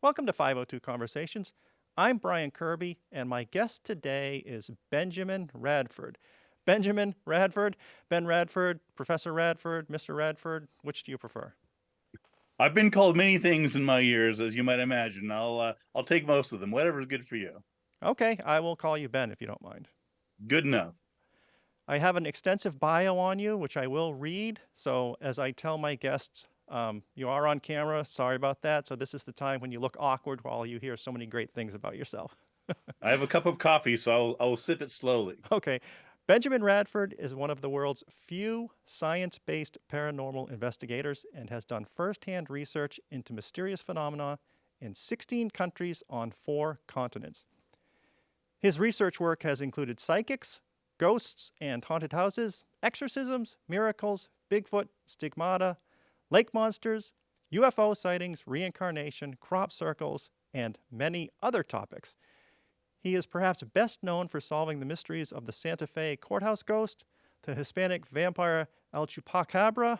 Welcome to 502 Conversations. I'm Brian Kirby, and my guest today is Benjamin Radford. Benjamin Radford, Ben Radford, Professor Radford, Mr. Radford, which do you prefer? I've been called many things in my years, as you might imagine. I'll take most of them. Whatever's good for you. Okay, I will call you Ben if you don't mind. Good enough. I have an extensive bio on you, which I will read. So as I tell my guests, you are on camera. Sorry about that. So this is the time when you look awkward while you hear so many great things about yourself. I have a cup of coffee, so I'll sip it slowly. Okay. Benjamin Radford is one of the world's few science-based paranormal investigators and has done firsthand research into mysterious phenomena in 16 countries on 4 continents. His research work has included psychics, ghosts and haunted houses, exorcisms, miracles, Bigfoot, stigmata, lake monsters, UFO sightings, reincarnation, crop circles, and many other topics. He is perhaps best known for solving the mysteries of the Santa Fe Courthouse Ghost, the Hispanic vampire Choo-PAH-CAB-RAH,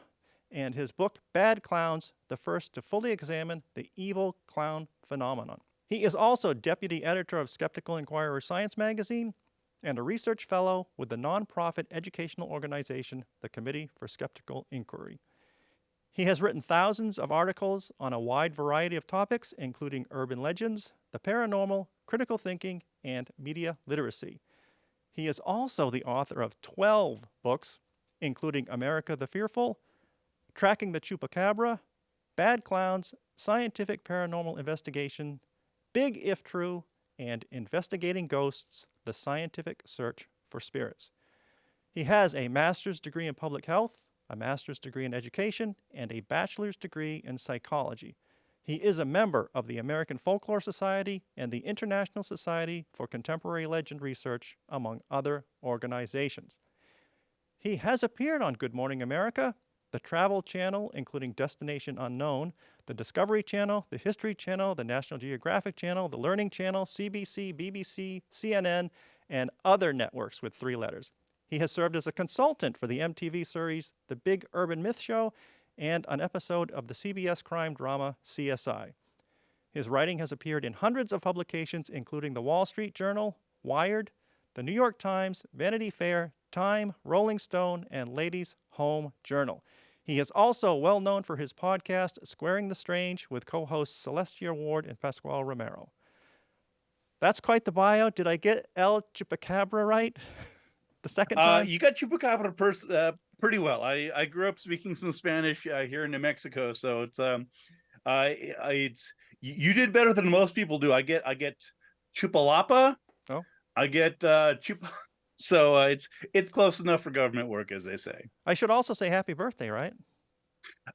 and his book Bad Clowns, the first to fully examine the evil clown phenomenon. He is also deputy editor of Skeptical Inquirer Science magazine and a research fellow with the nonprofit educational organization, the Committee for Skeptical Inquiry. He has written thousands of articles on a wide variety of topics, including urban legends, the paranormal, critical thinking, and media literacy. He is also the author of 12 books, including America the Fearful, Tracking the Chupacabra, Bad Clowns, Scientific Paranormal Investigation, Big If True, and Investigating Ghosts, the Scientific Search for Spirits. He has a master's degree in public health, a master's degree in education, and a bachelor's degree in psychology. He is a member of the American Folklore Society and the International Society for Contemporary Legend Research, among other organizations. He has appeared on Good Morning America, the Travel Channel, including Destination Unknown, the Discovery Channel, the History Channel, the National Geographic Channel, the Learning Channel, CBC, BBC, CNN, and other networks with 3 letters. He has served as a consultant for the MTV series The Big Urban Myth Show and an episode of the CBS crime drama CSI. His writing has appeared in hundreds of publications, including the Wall Street Journal, Wired, the New York Times, Vanity Fair, Time, Rolling Stone, and Ladies' Home Journal. He is also well known for his podcast, Squaring the Strange, with co-hosts Celestia Ward and Pasquale Romero. That's quite the bio. Did I get El Chupacabra right? The second time? You got Chupacabra pretty well. I grew up speaking some Spanish here in New Mexico, so it's you did better than most people do. I get Chupalapa. Oh, I get Chupa. So it's close enough for government work, as they say. I should also say happy birthday, right?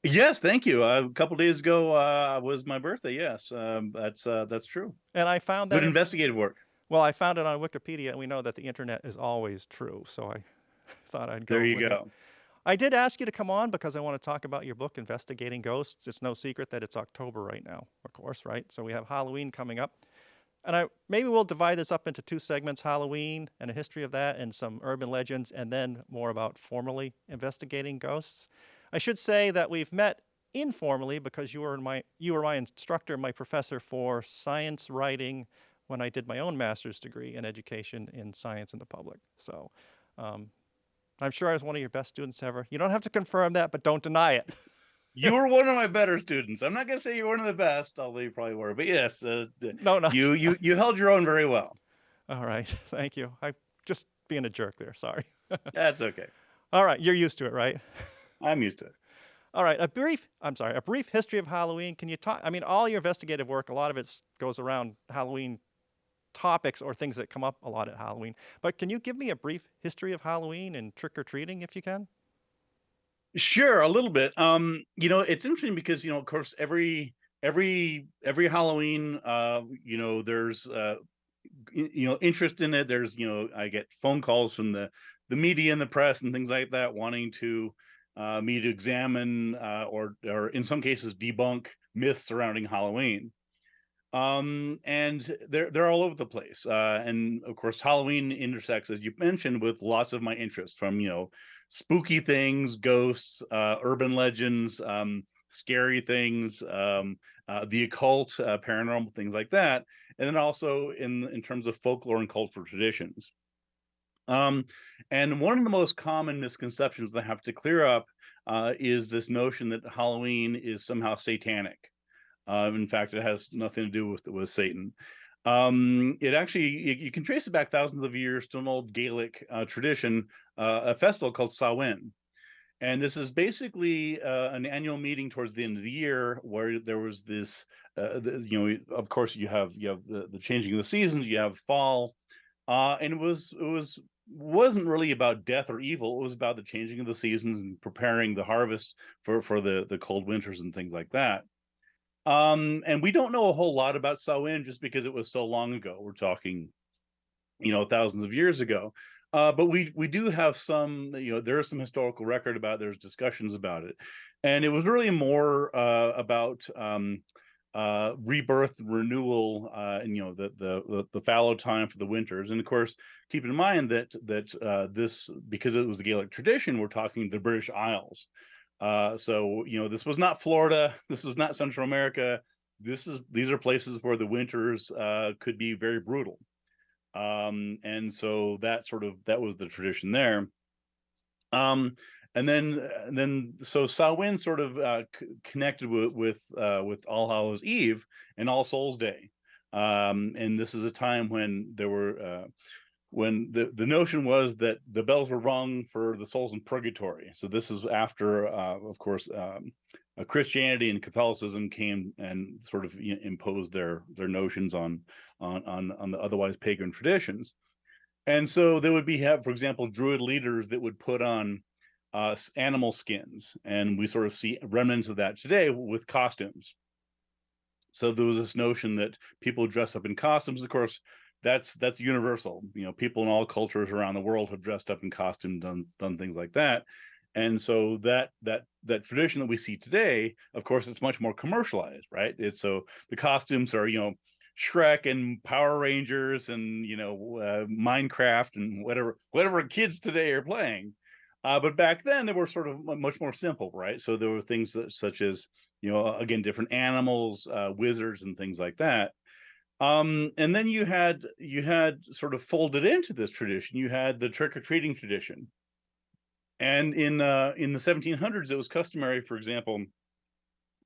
Yes, thank you. A couple days ago was my birthday. Yes, that's true. And I found that Good investigative work. Well, I found it on Wikipedia, and we know that the internet is always true, so I thought I'd go There you with go. it. I did ask you to come on because I want to talk about your book, Investigating Ghosts. It's no secret that it's October right now, of course, right? So we have Halloween coming up. And maybe we'll divide this up into 2 segments, Halloween and a history of that and some urban legends, and then more about formally investigating ghosts. I should say that we've met informally because you were my instructor, my professor for science writing when I did my own master's degree in education in science and the public. So I'm sure I was one of your best students ever. You don't have to confirm that, but don't deny it. You were one of my better students. I'm not going to say you were one of the best, although you probably were. But yes, no. You held your own very well. All right, thank you. I'm just being a jerk there. Sorry. That's okay. All right, you're used to it, right? I'm used to it. All right, a brief history of Halloween. Can you talk? I mean, all your investigative work, a lot of it goes around Halloween topics or things that come up a lot at Halloween. But can you give me a brief history of Halloween and trick-or-treating if you can? Sure, a little bit. It's interesting because, of course, every Halloween, there's interest in it. There's, I get phone calls from the media and the press and things like that wanting to me to examine or in some cases debunk myths surrounding Halloween. And they're all over the place. And of course, Halloween intersects, as you mentioned, with lots of my interests, from, spooky things, ghosts, urban legends, scary things, the occult, paranormal things like that, and then also in terms of folklore and cultural traditions. Um, and one of the most common misconceptions I have to clear up is this notion that Halloween is somehow satanic. In fact, it has nothing to do with Satan. It actually, you can trace it back thousands of years to an old Gaelic tradition, a festival called Samhain. And this is basically an annual meeting towards the end of the year where there was this, of course, you have the changing of the seasons, you have fall, and wasn't really about death or evil. It was about the changing of the seasons and preparing the harvest for the cold winters and things like that. And we don't know a whole lot about Samhain just because it was so long ago. We're talking, thousands of years ago. But we do have some, there is some historical record about it. There's discussions about it. And it was really more about rebirth, renewal, and the fallow time for the winters. And of course, keep in mind that this, because it was a Gaelic tradition, we're talking the British Isles. So this was not Florida. This was not Central America. These are places where the winters could be very brutal. And so that was the tradition there. So Samhain sort of connected with All Hallows Eve and All Souls Day. And this is a time when there were when the notion was that the bells were rung for the souls in purgatory. So this is after, of course, Christianity and Catholicism came and sort of imposed their notions on the otherwise pagan traditions. And so there would have, for example, Druid leaders that would put on animal skins, and we sort of see remnants of that today with costumes. So there was this notion that people dress up in costumes. Of course, that's universal. People in all cultures around the world have dressed up in costumes, done things like that. And so that tradition that we see today, of course, it's much more commercialized, right? So the costumes are, Shrek and Power Rangers and Minecraft and whatever kids today are playing. But back then they were sort of much more simple, right? So there were things such as again, different animals, wizards, and things like that. And then you had sort of folded into this tradition, you had the trick-or-treating tradition. And in the 1700s, it was customary, for example,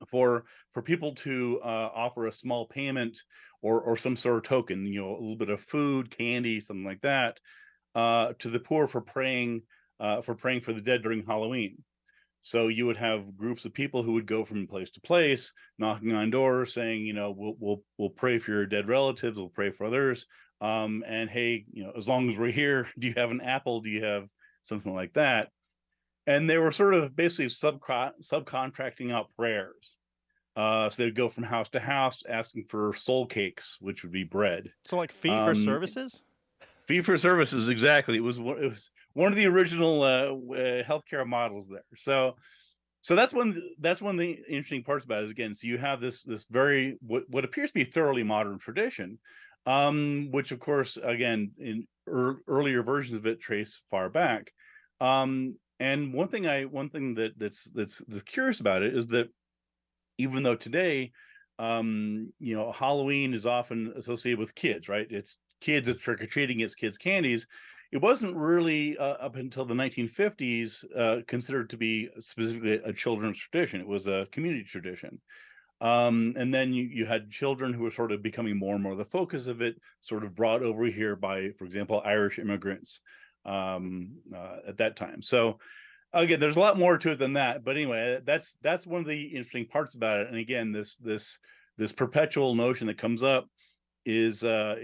for people to offer a small payment or some sort of token, a little bit of food, candy, something like that, to the poor for praying for the dead during Halloween. So you would have groups of people who would go from place to place, knocking on doors, saying, we'll pray for your dead relatives, we'll pray for others, and hey, as long as we're here, do you have an apple? Do you have something like that? And they were sort of basically subcontracting out prayers. So they'd go from house to house asking for soul cakes, which would be bread. So like fee for services? Fee for services, exactly. It was one of the original healthcare models there. So that's one of the interesting parts about it is, again, so you have this very what appears to be thoroughly modern tradition, which of course, again, in earlier versions of it trace far back. And one thing that's curious about it is that even though today, Halloween is often associated with kids, right? It's kids, it's trick-or-treating, it's kids' candies. It wasn't really up until the 1950s considered to be specifically a children's tradition. It was a community tradition. And then you had children who were sort of becoming more and more the focus of it, sort of brought over here by, for example, Irish immigrants at that time. So again, there's a lot more to it than that. But anyway, that's one of the interesting parts about it. And again, this perpetual notion that comes up is that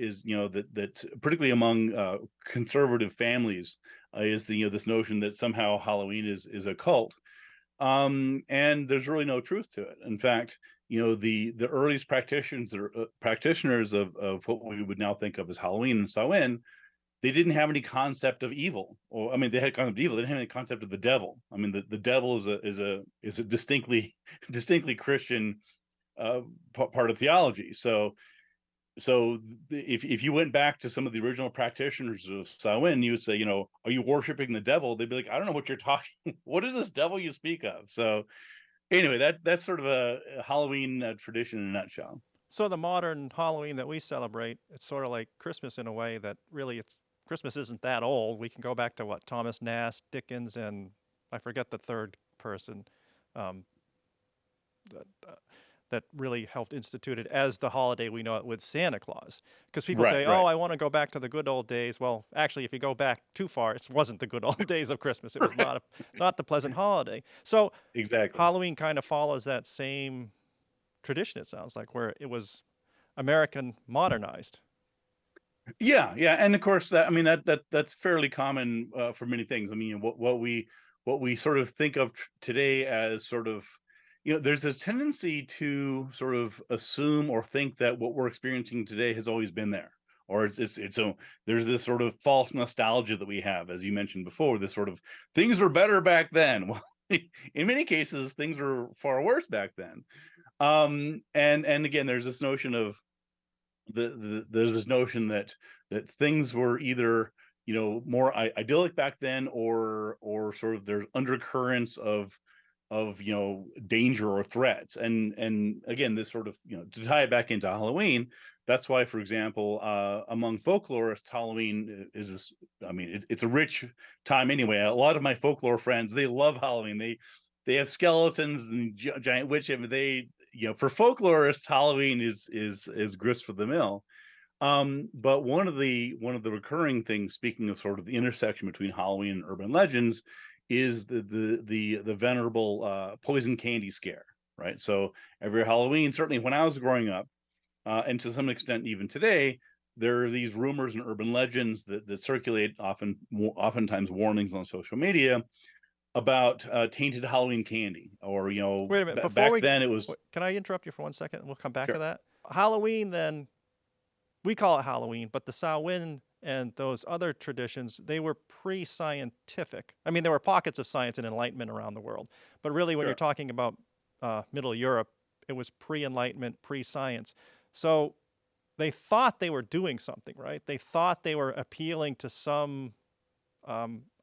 particularly among conservative families is this notion that somehow Halloween is a cult. And there's really no truth to it. In fact, the earliest practitioners of what we would now think of as Halloween and Samhain, they didn't have any concept of evil, or I mean, they had concept of evil. They didn't have any concept of the devil. I mean, the devil is a distinctly Christian part of theology. So if you went back to some of the original practitioners of Samhain, you would say, are you worshiping the devil? They'd be like, I don't know what you're talking. What is this devil you speak of? So anyway, that's sort of a Halloween tradition in a nutshell. So the modern Halloween that we celebrate, it's sort of like Christmas in a way that really it's Christmas isn't that old. We can go back to what Thomas Nast, Dickens, and I forget the third person um, that, that really helped institute it as the holiday we know it with Santa Claus. Because people Right, say, "Oh, right, I want to go back to the good old days." Well, actually, if you go back too far, it wasn't the good old days of Christmas. It was right, not the pleasant holiday. So exactly. Halloween kind of follows that same tradition. It sounds like where it was American modernized. Yeah, yeah, and of course that I mean that's fairly common for many things. I mean, what we sort of think of today as sort of, there's this tendency to sort of assume or think that what we're experiencing today has always been there, or it's a there's this sort of false nostalgia that we have, as you mentioned before. This sort of things were better back then. Well, in many cases, things were far worse back then. And again, there's this notion of there's this notion that things were either more idyllic back then, or sort of there's undercurrents of danger or threats. And again, this sort of, to tie it back into Halloween, that's why, for example, among folklorists, Halloween is this, I mean, it's a rich time anyway. A lot of my folklore friends, they love Halloween. They have skeletons and giant witch. I mean, for folklorists, Halloween is grist for the mill. But one of the recurring things, speaking of sort of the intersection between Halloween and urban legends, is the venerable poison candy scare, right? So every Halloween, certainly when I was growing up, and to some extent even today, there are these rumors and urban legends that circulate, oftentimes warnings on social media about tainted Halloween candy, or Wait a minute. back then it was. Can I interrupt you for 1 second? We'll come back to Sure. that. Halloween, then, we call it Halloween, but the Samhain and those other traditions, they were pre-scientific. I mean, there were pockets of science and enlightenment around the world, but really, when you're Sure. talking about Middle Europe, it was pre-enlightenment, pre-science. So they thought they were doing something, right? They thought they were appealing to some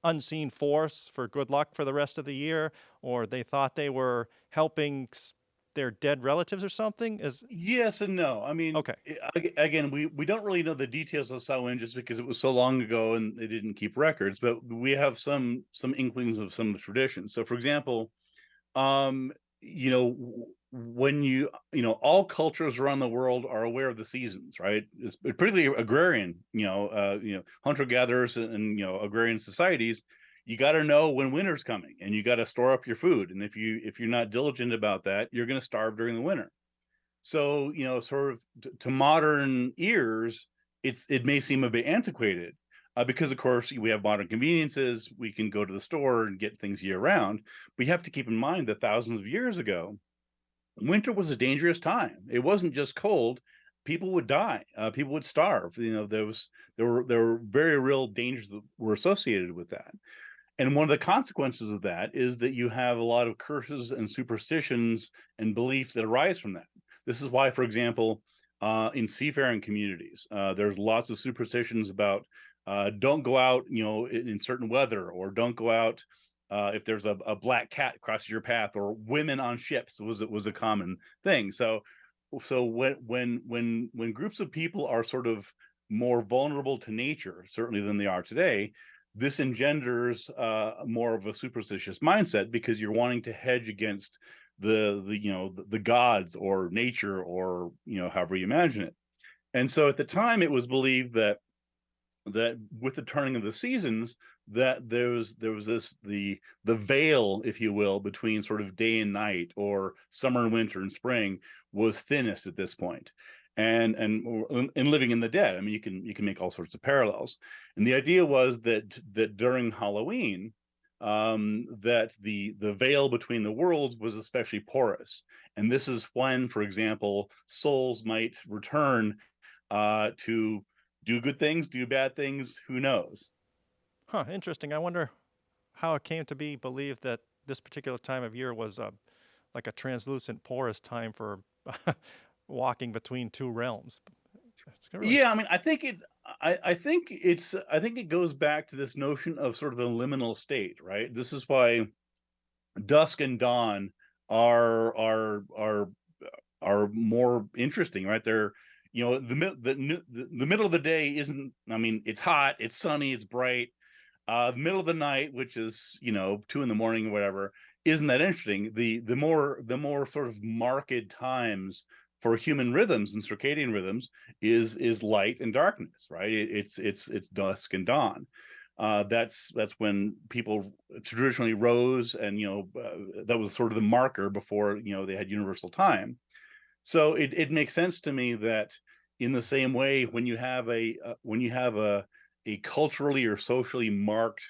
unseen force for good luck for the rest of the year, or they thought they were helping their dead relatives or something. Is Yes and no. I mean, okay. again, we don't really know the details of Samhain just because it was so long ago and they didn't keep records, but we have some inklings of some of the traditions. So, for example, um, when all cultures around the world are aware of the seasons, right? It's particularly agrarian, hunter gatherers and agrarian societies. You got to know when winter's coming, and you got to store up your food. And if you're not diligent about that, you're going to starve during the winter. So, sort of to modern ears, it may seem a bit antiquated, because, of course, we have modern conveniences. We can go to the store and get things year round. But you have to keep in mind that thousands of years ago, winter was a dangerous time. It wasn't just cold. People would die. People would starve. There were very real dangers that were associated with that. And one of the consequences of that is that you have a lot of curses and superstitions and beliefs that arise from that. This is why, for example, in seafaring communities, there's lots of superstitions about don't go out, in certain weather, or don't go out if there's a black cat crosses your path, or women on ships was a common thing. So when groups of people are sort of more vulnerable to nature, certainly than they are today, this engenders more of a superstitious mindset, because you're wanting to hedge against the gods or nature, or however you imagine it. And so at the time, it was believed that with the turning of the seasons, that there was this the veil, if you will, between sort of day and night, or summer and winter and spring, was thinnest at this point. And living in the dead, I mean, you can make all sorts of parallels. And the idea was that during Halloween, that the veil between the worlds was especially porous. And this is when, for example, souls might return to do good things, do bad things, who knows? Huh, interesting. I wonder how it came to be believed that this particular time of year was like a translucent, porous time for walking between two realms. It's really Yeah, I mean, I think it goes back to this notion of sort of the liminal state, right? This is why dusk and dawn are are more interesting, right? They're, you know, the middle of the day isn't, I mean, it's hot, it's sunny, it's bright. The middle of the night, which is, you know, 2 in the morning or whatever, isn't that interesting. The more sort of marked times for human rhythms and circadian rhythms is light and darkness, right? It's dusk and dawn. That's when people traditionally rose, and, you know, that was sort of the marker before, you know, they had universal time. So it makes sense to me that, in the same way, when you have a culturally or socially marked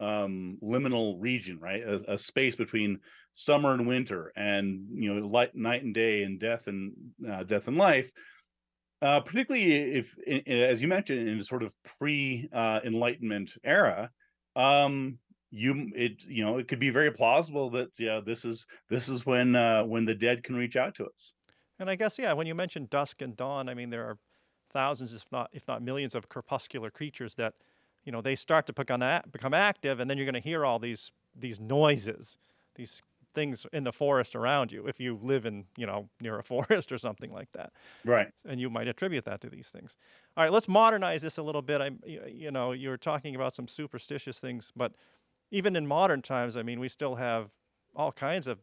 liminal region, right, a space between summer and winter, and, you know, light, night and day, and death and life, particularly if, as you mentioned, in a sort of pre enlightenment era, you know, it could be very plausible that, yeah, this is when the dead can reach out to us. And I guess, yeah, when you mention dusk and dawn, I mean, there are thousands, if not millions, of crepuscular creatures that, you know, they start to become active, and then you're going to hear all these noises, these things in the forest around you, if you live in, you know, near a forest or something like that. Right. And you might attribute that to these things. All right, let's modernize this a little bit. You know, you're talking about some superstitious things, but even in modern times, I mean, we still have all kinds of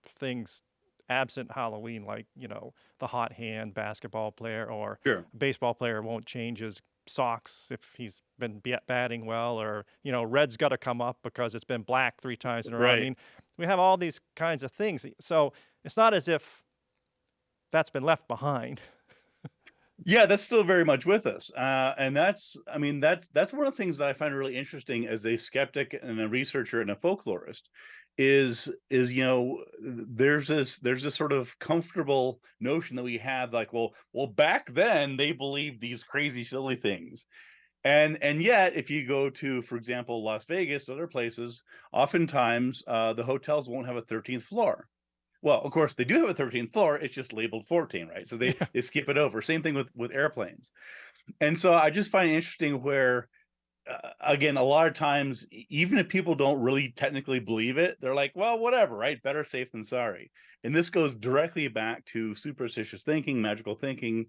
things absent Halloween, like, you know, the hot hand basketball player, or Sure. baseball player won't change his socks if he's been batting well, or, you know, red's got to come up because it's been black 3 times in a row. I Right. mean, we have all these kinds of things. So it's not as if that's been left behind. Yeah, that's still very much with us, and that's, I mean, that's one of the things that I find really interesting as a skeptic and a researcher and a folklorist, is, you know, there's this sort of comfortable notion that we have, like, well, back then they believed these crazy silly things, and yet, if you go to, for example, Las Vegas, other places, oftentimes the hotels won't have a 13th floor. Well, of course, they do have a 13th floor. It's just labeled 14, right? So they Yeah. they skip it over. Same thing with airplanes. And so I just find it interesting where, again, a lot of times, even if people don't really technically believe it, they're like, well, whatever, right? Better safe than sorry. And this goes directly back to superstitious thinking, magical thinking,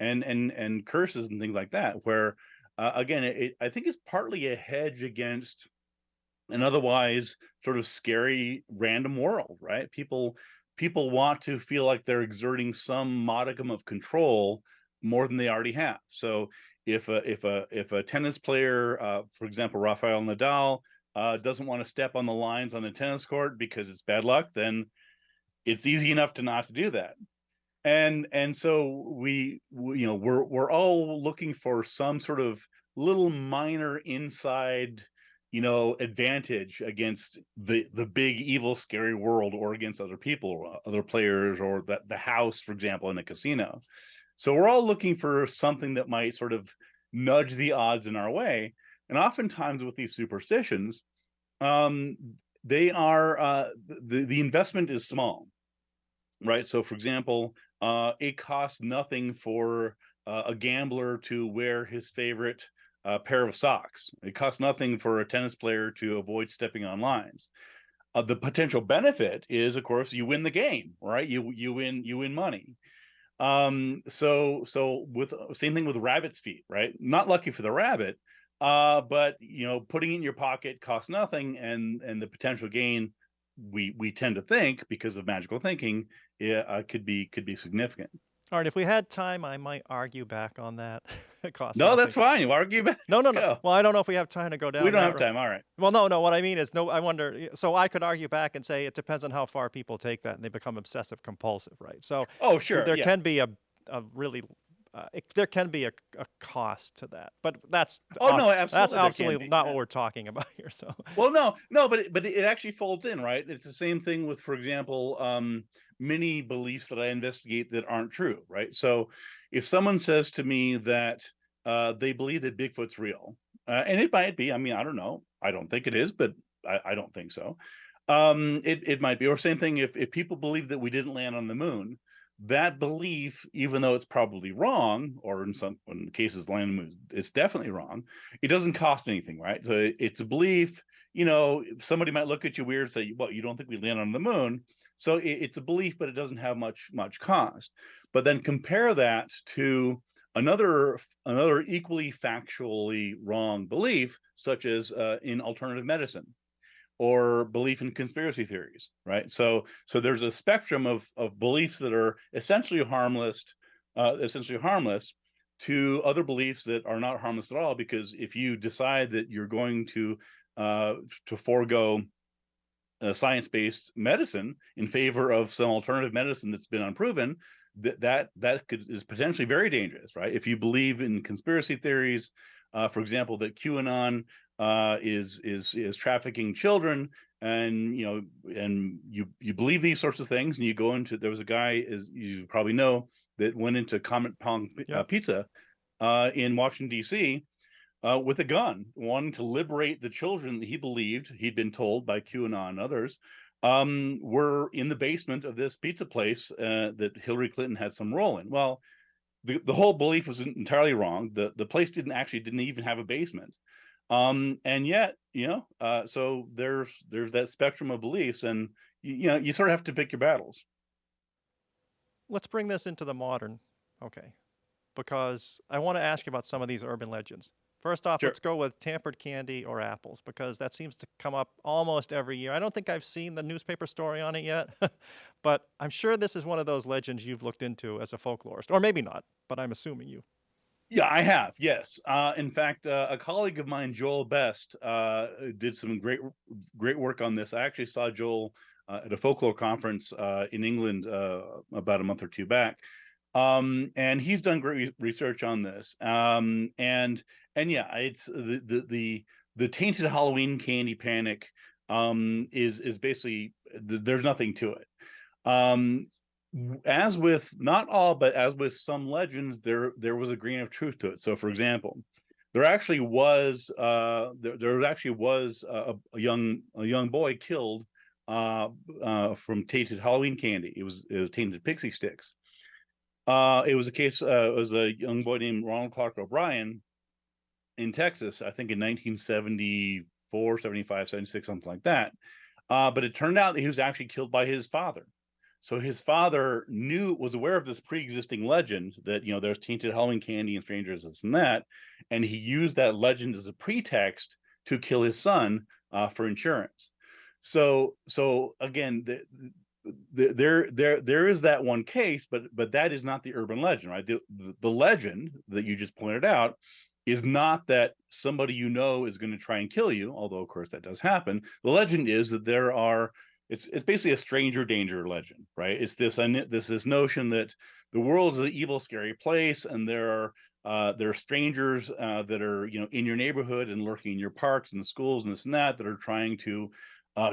and curses and things like that. Where, again, I think it's partly a hedge against an otherwise sort of scary random world, right? People want to feel like they're exerting some modicum of control more than they already have. So if a tennis player, for example, Rafael Nadal, doesn't want to step on the lines on the tennis court because it's bad luck, then it's easy enough to not to do that. And so we, you know, we're all looking for some sort of little minor inside, you know, advantage against the big evil scary world, or against other people, other players, or the house, for example, in a casino. So we're all looking for something that might sort of nudge the odds in our way. And oftentimes with these superstitions, um they are, the investment is small, right? So, for example, it costs nothing for a gambler to wear his favorite pair of socks. It costs nothing for a tennis player to avoid stepping on lines. The potential benefit is, of course, you win the game, right? You win money. So with same thing with rabbit's feet, right? Not lucky for the rabbit, but, you know, putting it in your pocket costs nothing, and the potential gain, we tend to think, because of magical thinking, yeah, could be significant. All right, if we had time, I might argue back on that. It costs No, nothing. that's fine. You argue back. No, no, Let's no. go. Well, I don't know if we have time to go down We don't that have road. time. All right. Well, no, no. What I mean is, no. I wonder. So I could argue back and say it depends on how far people take that, and they become obsessive compulsive, right? So Oh, sure. there Yeah. can be a really, there can be a cost to that, but that's Oh, no, that's absolutely there can absolutely be. not what we're talking about here. So Well, no, but it actually folds in, right? It's the same thing with, for example, many beliefs that I investigate that aren't true, right? So, if someone says to me that they believe that Bigfoot's real, and it might be, I mean, I don't know, I don't think it is, but I don't think so. It might be, or same thing if people believe that we didn't land on the moon. That belief, even though it's probably wrong, or in some cases, land on the moon, it's definitely wrong. It doesn't cost anything, right? So it's a belief. somebody might look at you weird and say, well, you don't think we land on the moon? So it's a belief, but it doesn't have much cost. But then compare that to another equally factually wrong belief, such as in alternative medicine or belief in conspiracy theories, right? So there's a spectrum of beliefs that are essentially harmless to other beliefs that are not harmless at all. Because if you decide that you're going to forego science-based medicine in favor of some alternative medicine that's been unproven, that is potentially very dangerous, right? If you believe in conspiracy theories, for example, that QAnon is trafficking children, and you believe these sorts of things, and you go into, there was a guy, as you probably know, that went into Comet Pong Pizza in Washington D.C. With a gun, wanting to liberate the children that he believed, he'd been told by QAnon and others, were in the basement of this pizza place that Hillary Clinton had some role in. Well, the whole belief was entirely wrong. The place didn't even have a basement. And yet, so there's that spectrum of beliefs, and you sort of have to pick your battles. Let's bring this into the modern, okay, because I want to ask you about some of these urban legends. First off, Sure. let's go with tampered candy or apples, because that seems to come up almost every year. I don't think I've seen the newspaper story on it yet, but I'm sure this is one of those legends you've looked into as a folklorist, or maybe not, but I'm assuming you. Yeah, I have. Yes. In fact, a colleague of mine, Joel Best, did some great work on this. I actually saw Joel at a folklore conference in England about a month or two back, and he's done great research on this. And yeah, it's the tainted Halloween candy panic is basically, there's nothing to it. As with not all, but as with some legends, there was a grain of truth to it. So, for example, there actually was a young boy killed from tainted Halloween candy. It was tainted pixie sticks. It was a young boy named Ronald Clark O'Brien in Texas, I think in 1974, 75, 76, something like that. But it turned out that he was actually killed by his father. So his father was aware of this pre-existing legend that, there's tainted Halloween candy and strangers, this and that. And he used that legend as a pretext to kill his son for insurance. So again, there is that one case, but that is not the urban legend, right? The legend that you just pointed out is not that somebody is going to try and kill you, although of course that does happen. The legend is that it's basically a stranger danger legend, right? It's this notion that the world is an evil, scary place, and there are strangers that are in your neighborhood and lurking in your parks and the schools and this and that are trying to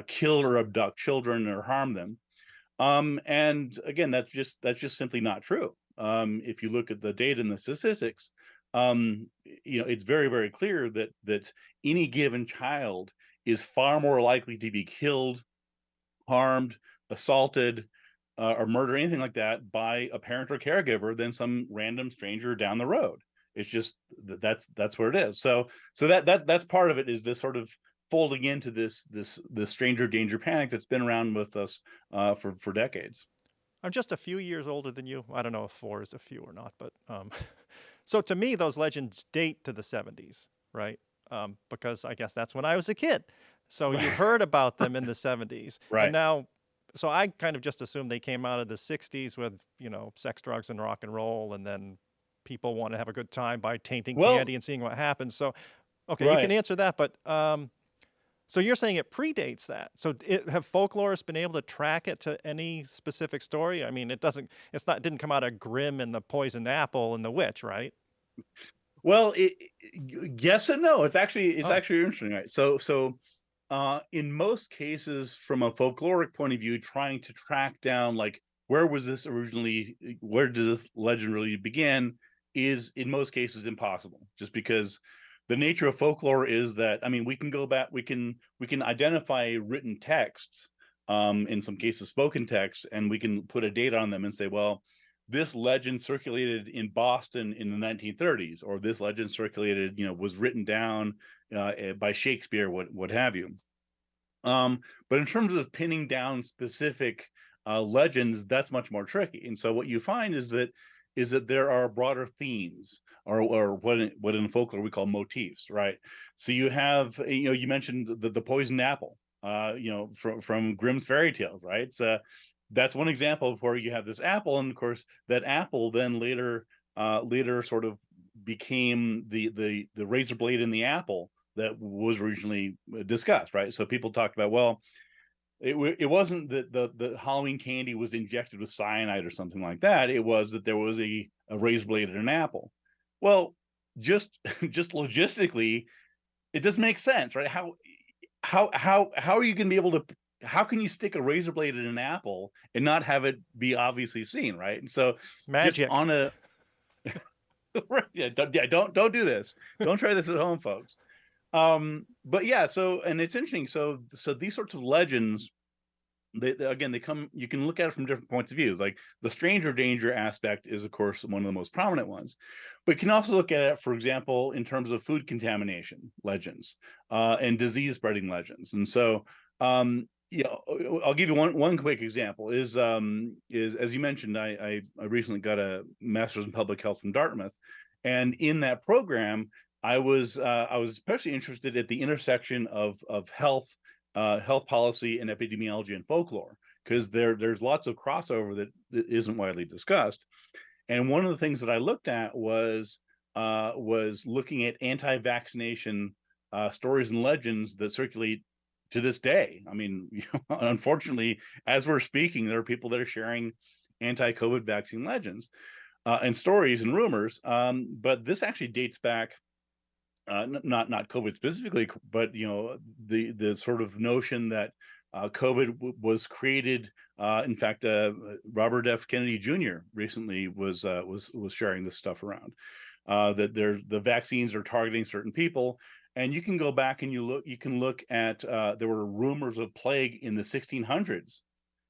kill or abduct children or harm them. And again, that's just simply not true. If you look at the data and the statistics, it's very, very clear that any given child is far more likely to be killed, harmed, assaulted, or murdered, anything like that, by a parent or caregiver than some random stranger down the road. It's just that's where it is. So that's part of it, is this sort of folding into this stranger danger panic that's been around with us for decades. I'm just a few years older than you. I don't know if 4 is a few or not, but so to me, those legends date to the 70s, right? Because I guess that's when I was a kid. So you heard about them in the 70s. Right. And now, so I kind of just assumed they came out of the 60s with, sex, drugs, and rock and roll, and then people want to have a good time by tainting candy and seeing what happens. So, okay, you can answer that, but so you're saying it predates that. So have folklorists been able to track it to any specific story? I mean, didn't come out of Grimm and the poisoned apple and the witch, right? Well, yes and no. It's actually interesting, right? So in most cases, from a folkloric point of view, trying to track down, like, where did this legend really begin, is in most cases impossible, just because the nature of folklore is that, I mean, we can go back, we can identify written texts, in some cases spoken texts, and we can put a date on them and say, well, this legend circulated in Boston in the 1930s, or this legend circulated, was written down by Shakespeare, what have you. But in terms of pinning down specific legends, that's much more tricky. And so what you find is that there are broader themes, or what in folklore we call motifs, right? So you have, you mentioned the poisoned apple, from Grimm's fairy tales, right? So that's one example of where you have this apple, and of course that apple then later sort of became the razor blade in the apple that was originally discussed, right? So people talked about, well, it wasn't that the Halloween candy was injected with cyanide or something like that. It was that there was a razor blade in an apple. Well, just just logistically, it doesn't make sense, right? How are you going to be able to? How can you stick a razor blade in an apple and not have it be obviously seen, right? And so, just Magic. on a right, don't do this. Don't try this at home, folks. But yeah, so, and it's interesting. So these sorts of legends, again, you can look at it from different points of view. Like the stranger danger aspect is, of course, one of the most prominent ones, but you can also look at it, for example, in terms of food contamination legends, and disease spreading legends. And so, I'll give you one quick example is as you mentioned, I recently got a master's in public health from Dartmouth, and in that program I was especially interested at the intersection of health policy and epidemiology and folklore, because there's lots of crossover that isn't widely discussed. And one of the things that I looked at was looking at anti-vaccination stories and legends that circulate to this day. I mean, unfortunately, as we're speaking, there are people that are sharing anti-COVID vaccine legends and stories and rumors. But this actually dates back, not COVID specifically, but the sort of notion that COVID was created. In fact, Robert F. Kennedy Jr. recently was sharing this stuff around, that the vaccines are targeting certain people. And you can go back and you can look at there were rumors of plague in the 1600s.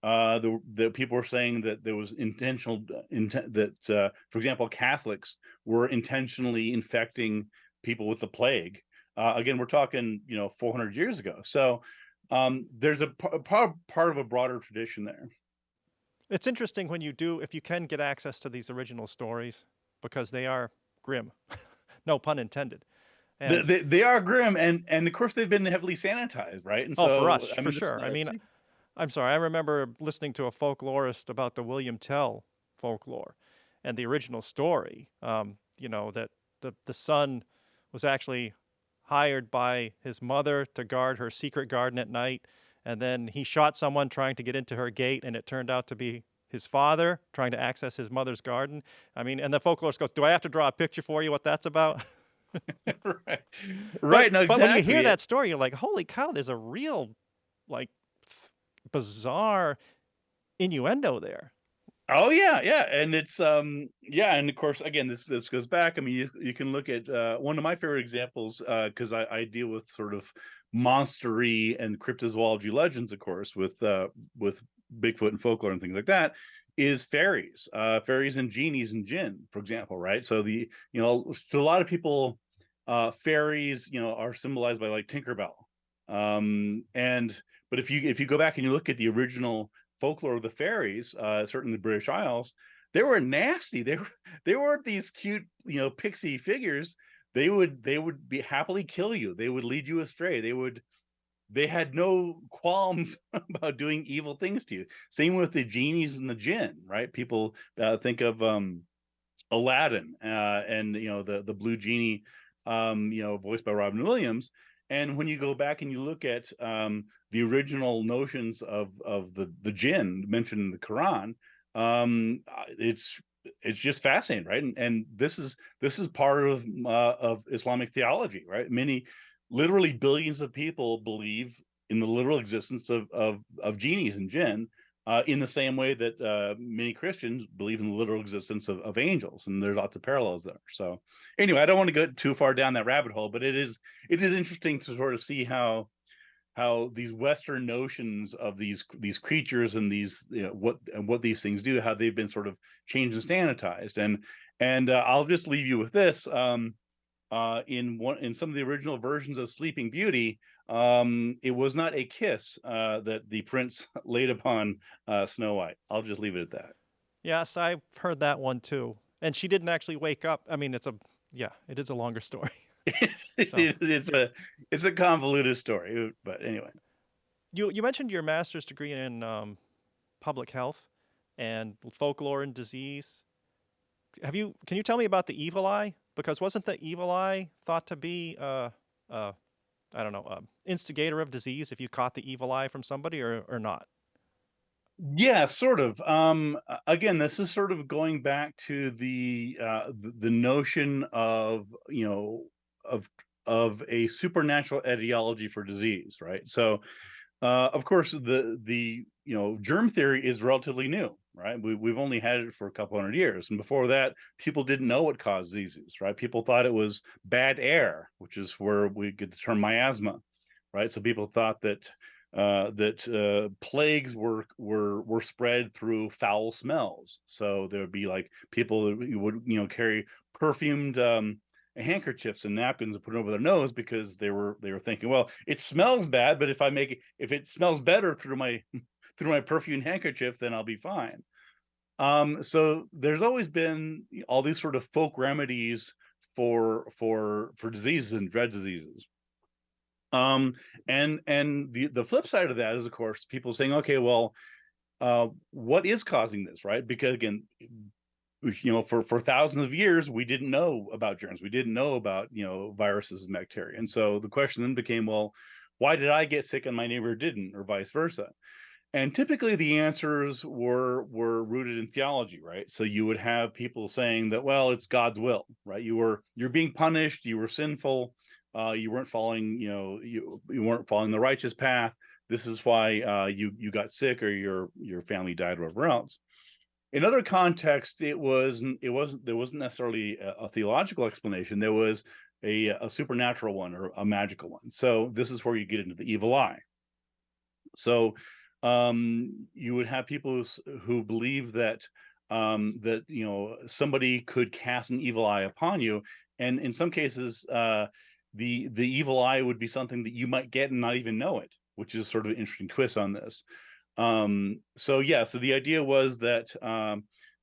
The people were saying that there was intentional that, for example, Catholics were intentionally infecting people with the plague. Again, we're talking 400 years ago. So there's a part of a broader tradition there. It's interesting when if you can get access to these original stories, because they are grim, no pun intended. And they are grim, and of course they've been heavily sanitized, right? And so, for us, I for mean, sure. I mean, I'm sorry. I remember listening to a folklorist about the William Tell folklore, and the original story. That the son was actually hired by his mother to guard her secret garden at night, and then he shot someone trying to get into her gate, and it turned out to be his father trying to access his mother's garden. I mean, and the folklorist goes, "Do I have to draw a picture for you what that's about?" right, right. No, exactly. But when you hear that story, you're like, "Holy cow! There's a real, like, bizarre innuendo there." Oh yeah, yeah, and it's and of course, again, this goes back. I mean, you can look at one of my favorite examples, because I deal with sort of monstery and cryptozoology legends, of course, with Bigfoot and folklore and things like that, is fairies, fairies and genies and Djinn, for example, right? So to a lot of people, fairies, are symbolized by like Tinkerbell, but if you go back and you look at the original folklore of the fairies, certainly the British Isles, they were nasty. They weren't these cute, pixie figures. They would be happily kill you. They would lead you astray. They had no qualms about doing evil things to you. Same with the genies and the Djinn, right? People think of Aladdin, and the blue genie, voiced by Robin Williams. And when you go back and you look at the original notions of the Djinn mentioned in the Quran, it's just fascinating, right? And this is part of Islamic theology, right? Literally billions of people believe in the literal existence of genies and Djinn, in the same way that many Christians believe in the literal existence of angels, and there's lots of parallels there. So anyway, I don't want to go too far down that rabbit hole, but it is interesting to sort of see how these Western notions of these creatures and these what these things do, how they've been sort of changed and sanitized. And I'll just leave you with this. in some of the original versions of Sleeping Beauty, it was not a kiss that the prince laid upon Snow White. I'll just leave it at that. Yes, I've heard that one too. And she didn't actually wake up. I mean, it is a longer story. So It's a convoluted story, but anyway. you mentioned your master's degree in public health and folklore and disease. Can you tell me about the evil eye? Because wasn't the evil eye thought to be I don't know, instigator of disease if you caught the evil eye from somebody or not? Yeah, sort of. Again, this is sort of going back to the notion of, of a supernatural etiology for disease, right? So of course, the germ theory is relatively new, right? We've only had it for a couple hundred years, and before that, people didn't know what caused diseases, right? People thought it was bad air, which is where we get the term miasma, right? So people thought that plagues were spread through foul smells. So there would be like people that would carry perfumed handkerchiefs and napkins and put it over their nose because they were thinking, well, it smells bad, but if it smells better through my through my perfumed handkerchief, then I'll be fine. So there's always been all these sort of folk remedies for diseases and dread diseases. And the flip side of that is, of course, people saying, okay, well, what is causing this, right? Because again, for thousands of years, we didn't know about germs. We didn't know about, viruses and bacteria. And so the question then became, well, why did I get sick and my neighbor didn't, or vice versa? And typically the answers were rooted in theology, right? So you would have people saying that, well, it's God's will, right? You're being punished, you were sinful, you weren't following, you weren't following the righteous path. This is why you got sick or your family died, or whatever else. In other contexts, there wasn't necessarily a theological explanation. There was a supernatural one or a magical one. So this is where you get into the evil eye. So you would have people who believe that somebody could cast an evil eye upon you, and in some cases the evil eye would be something that you might get and not even know it, which is sort of an interesting twist on this. So the idea was that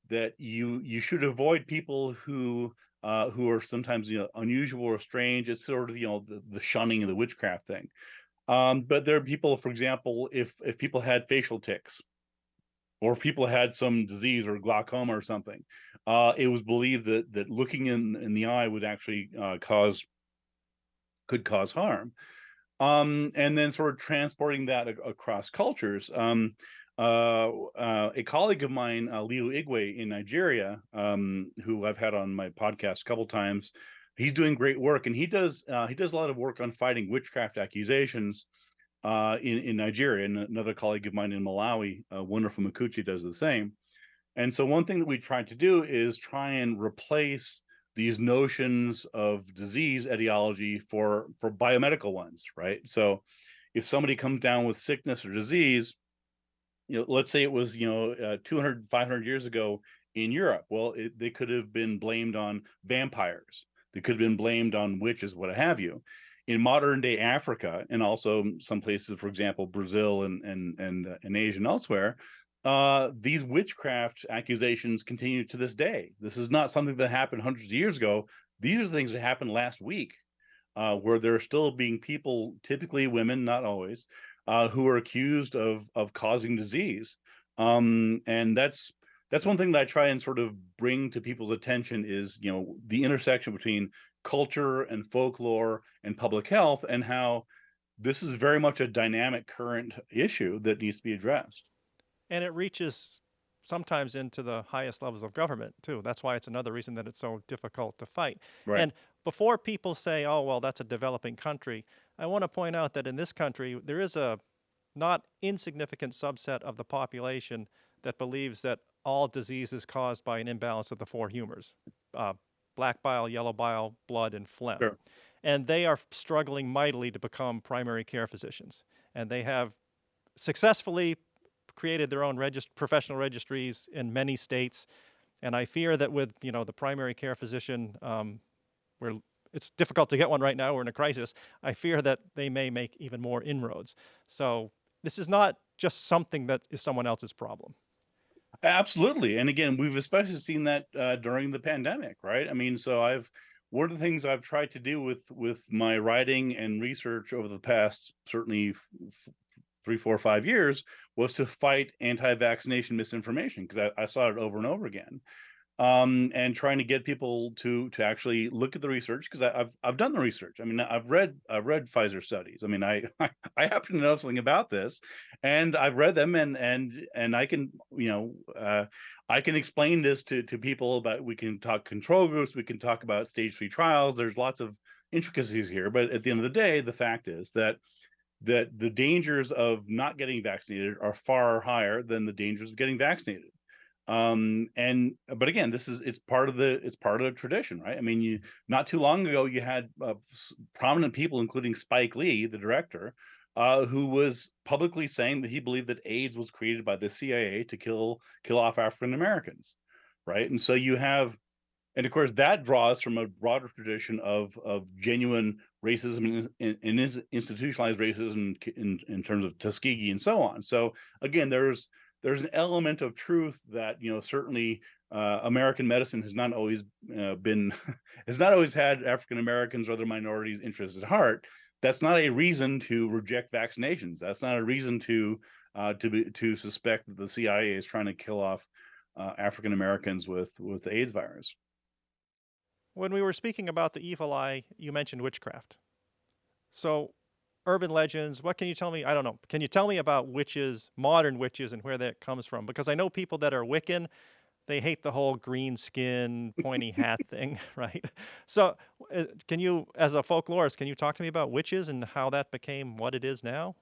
that you should avoid people who are sometimes unusual or strange. It's sort of the shunning of the witchcraft thing. But there are people, for example, if people had facial tics, or if people had some disease or glaucoma or something, it was believed that looking in the eye would actually could cause harm. And then sort of transporting that across cultures. A colleague of mine, Leo Igwe in Nigeria, who I've had on my podcast a couple times, he's doing great work, and he does a lot of work on fighting witchcraft accusations in Nigeria. And another colleague of mine in Malawi, wonderful Makuchi, does the same. And so one thing that we tried to do is try and replace these notions of disease etiology for biomedical ones, right? So if somebody comes down with sickness or disease, let's say it was 200 500 years ago in Europe, well, they could have been blamed on vampires, they could have been blamed on witches, what have you. In modern day Africa, and also some places, for example, Brazil and Asia and elsewhere, these witchcraft accusations continue to this day. This is not something that happened hundreds of years ago. These are things that happened last week, where there are still being people, typically women, not always, who are accused of causing disease. And that's one thing that I try and sort of bring to people's attention is, the intersection between culture and folklore and public health, and how this is very much a dynamic current issue that needs to be addressed. And it reaches sometimes into the highest levels of government too. That's why it's another reason that it's so difficult to fight. Right. And before people say, oh, well, that's a developing country, I want to point out that in this country, there is a not insignificant subset of the population that believes that all disease is caused by an imbalance of the four humors, black bile, yellow bile, blood, and phlegm. Sure. And they are struggling mightily to become primary care physicians. And they have successfully created their own professional registries in many states. And I fear that with, the primary care physician, we're it's difficult to get one right now. We're in a crisis. I fear that they may make even more inroads. So this is not just something that is someone else's problem. Absolutely. And again, we've especially seen that during the pandemic, right? I mean, so one of the things I've tried to do with my writing and research over the past certainly 3, 4, 5 years was to fight anti-vaccination misinformation, because I saw it over and over again. And trying to get people to actually look at the research, because I've done the research. I mean, I've read Pfizer studies. I mean, I I happen to know something about this, and I've read them, and I can, I can explain this to people about. We can talk control groups. We can talk about stage 3 trials. There's lots of intricacies here, but at the end of the day, the fact is that the dangers of not getting vaccinated are far higher than the dangers of getting vaccinated. And but again, it's part of the tradition, right? I mean, you not too long ago you had prominent people, including Spike Lee, the director, who was publicly saying that he believed that AIDS was created by the CIA to kill off African Americans, right? And so you have, and of course that draws from a broader tradition of genuine racism and institutionalized racism in terms of Tuskegee and so on. So again, there's an element of truth that, certainly American medicine has not always been has not always had African Americans or other minorities' interests at heart. That's not a reason to reject vaccinations. That's not a reason to suspect that the CIA is trying to kill off African Americans with the AIDS virus. When we were speaking about the evil eye, you mentioned witchcraft. So, urban legends, what can you tell me? I don't know. Can you tell me about witches, modern witches, and where that comes from? Because I know people that are Wiccan, they hate the whole green skin, pointy hat thing, right? So, can you, as a folklorist, can you talk to me about witches and how that became what it is now?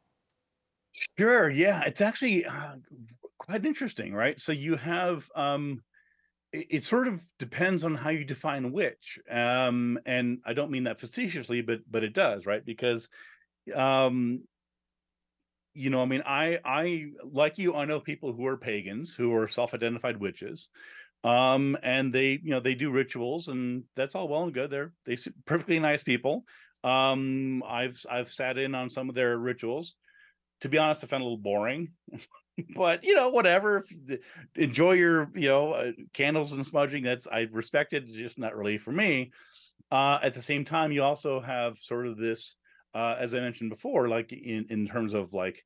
Sure. Yeah, it's actually quite interesting, right? So you have it sort of depends on how you define witch, and I don't mean that facetiously, but it does, right? Because um I mean, I like you, I know people who are pagans, who are self-identified witches, and they do rituals, and that's all well and good. They seem perfectly nice people. I've sat in on some of their rituals. To be honest, I found it a little boring, but whatever. Enjoy your candles and smudging. That's, I respect it. It's just not really for me. At the same time, you also have sort of this, as I mentioned before, like in terms of like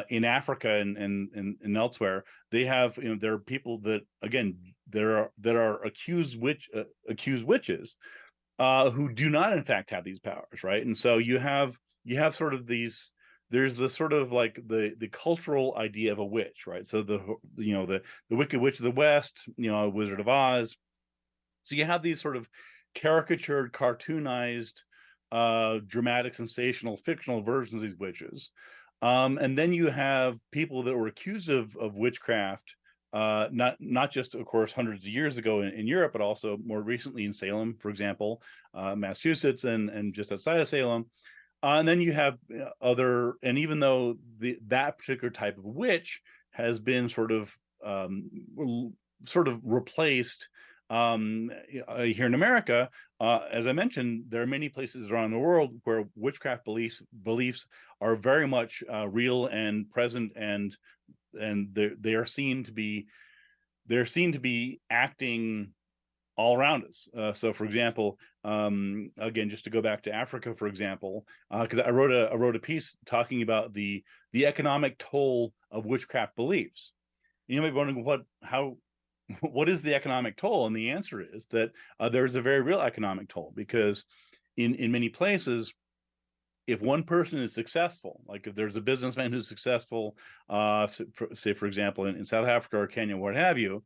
in Africa and elsewhere, they have, there are people that, again, that are accused witches, who do not in fact have these powers, right? And so you have sort of these. There's the sort of like the cultural idea of a witch, right? So the Wicked Witch of the West, Wizard of Oz. So you have these sort of caricatured, cartoonized, dramatic, sensational, fictional versions of these witches. And then you have people that were accused of witchcraft, not just, of course, hundreds of years ago in Europe, but also more recently in Salem, for example, Massachusetts, and just outside of Salem. And then you have and even though that particular type of witch has been sort of replaced here in America, as I mentioned, there are many places around the world where witchcraft beliefs are very much real and present, and they're seen to be acting all around us. So, for example, again, just to go back to Africa, for example, because I wrote a piece talking about the economic toll of witchcraft beliefs. You may be wondering what is the economic toll, and the answer is that there's a very real economic toll, because in many places, if one person is successful, like if there's a businessman who's successful, say for example in South Africa or Kenya, what have you,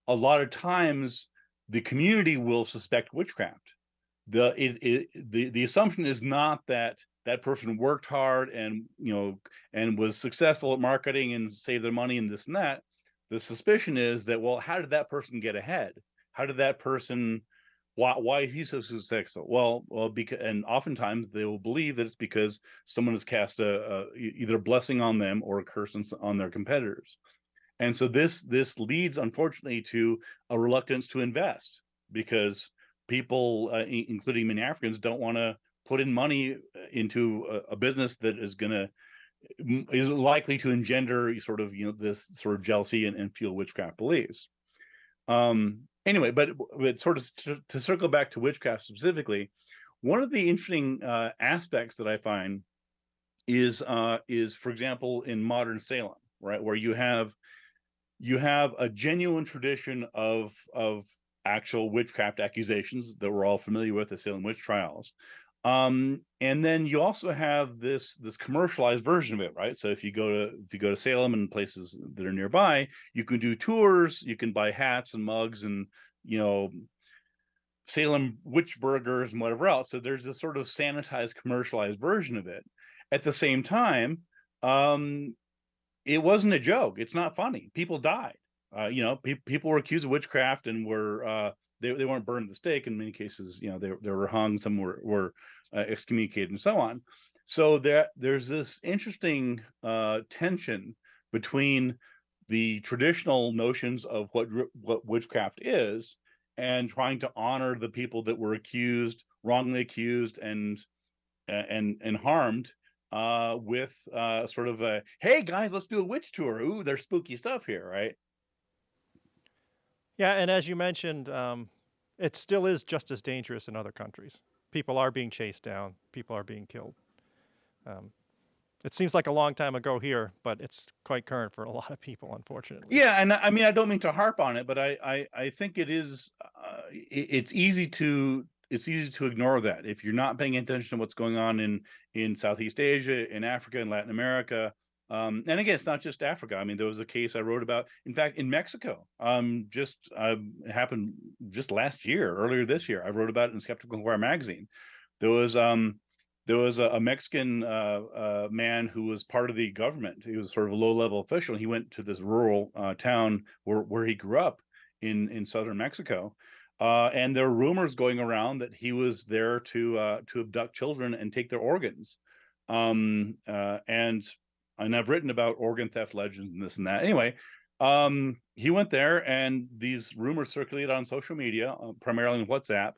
a lot of times the community will suspect witchcraft. The assumption is not that that person worked hard and was successful at marketing and saved their money and this and that. The suspicion is that, well, how did that person get ahead? How did that person? Why is he so successful? Well, because, and oftentimes they will believe that it's because someone has cast either a blessing on them or a curse on their competitors. And so this leads, unfortunately, to a reluctance to invest, because people, including many Africans, don't want to put in money into a business that is likely to engender sort of, this sort of jealousy and fuel witchcraft beliefs. Anyway, but sort of to circle back to witchcraft specifically, one of the interesting aspects that I find is, for example, in modern Salem, right, where you have a genuine tradition of actual witchcraft accusations that we're all familiar with, the Salem witch trials. And then you also have this commercialized version of it, right? So if you go to Salem and places that are nearby, you can do tours, you can buy hats and mugs and, Salem witch burgers and whatever else. So there's this sort of sanitized, commercialized version of it. At the same time, it wasn't a joke. It's not funny. People died. People were accused of witchcraft and were they weren't burned at the stake. In many cases, they were hung. Some were excommunicated and so on. So there's this interesting tension between the traditional notions of what witchcraft is and trying to honor the people that were wrongly accused and harmed, with sort of a, hey guys, let's do a witch tour. Ooh, there's spooky stuff here, right? Yeah, and as you mentioned, it still is just as dangerous in other countries. People are being chased down. People are being killed. It seems like a long time ago here, but it's quite current for a lot of people, unfortunately. Yeah, and I mean, I don't mean to harp on it, but I think it is. It's easy to ignore that if you're not paying attention to what's going on in Southeast Asia, in Africa, in Latin America. And again, it's not just Africa. I mean, there was a case I wrote about, in fact, in Mexico. It happened just earlier this year. I wrote about it in Skeptical Inquirer magazine. There was a Mexican man who was part of the government. He was sort of a low-level official. He went to this rural town where he grew up in southern Mexico. And there were rumors going around that he was there to abduct children and take their organs. And I've written about organ theft legends and this and that. Anyway, he went there, and these rumors circulated on social media, primarily on WhatsApp.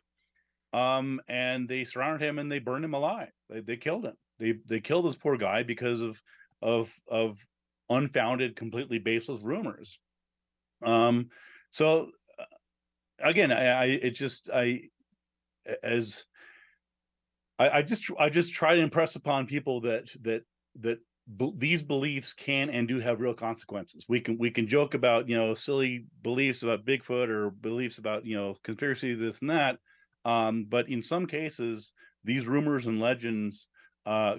And they surrounded him and they burned him alive. They killed him. They killed this poor guy because of unfounded, completely baseless rumors. So again, I just try to impress upon people that these beliefs can and do have real consequences. We can joke about silly beliefs about Bigfoot or beliefs about conspiracy, this and that, but in some cases these rumors and legends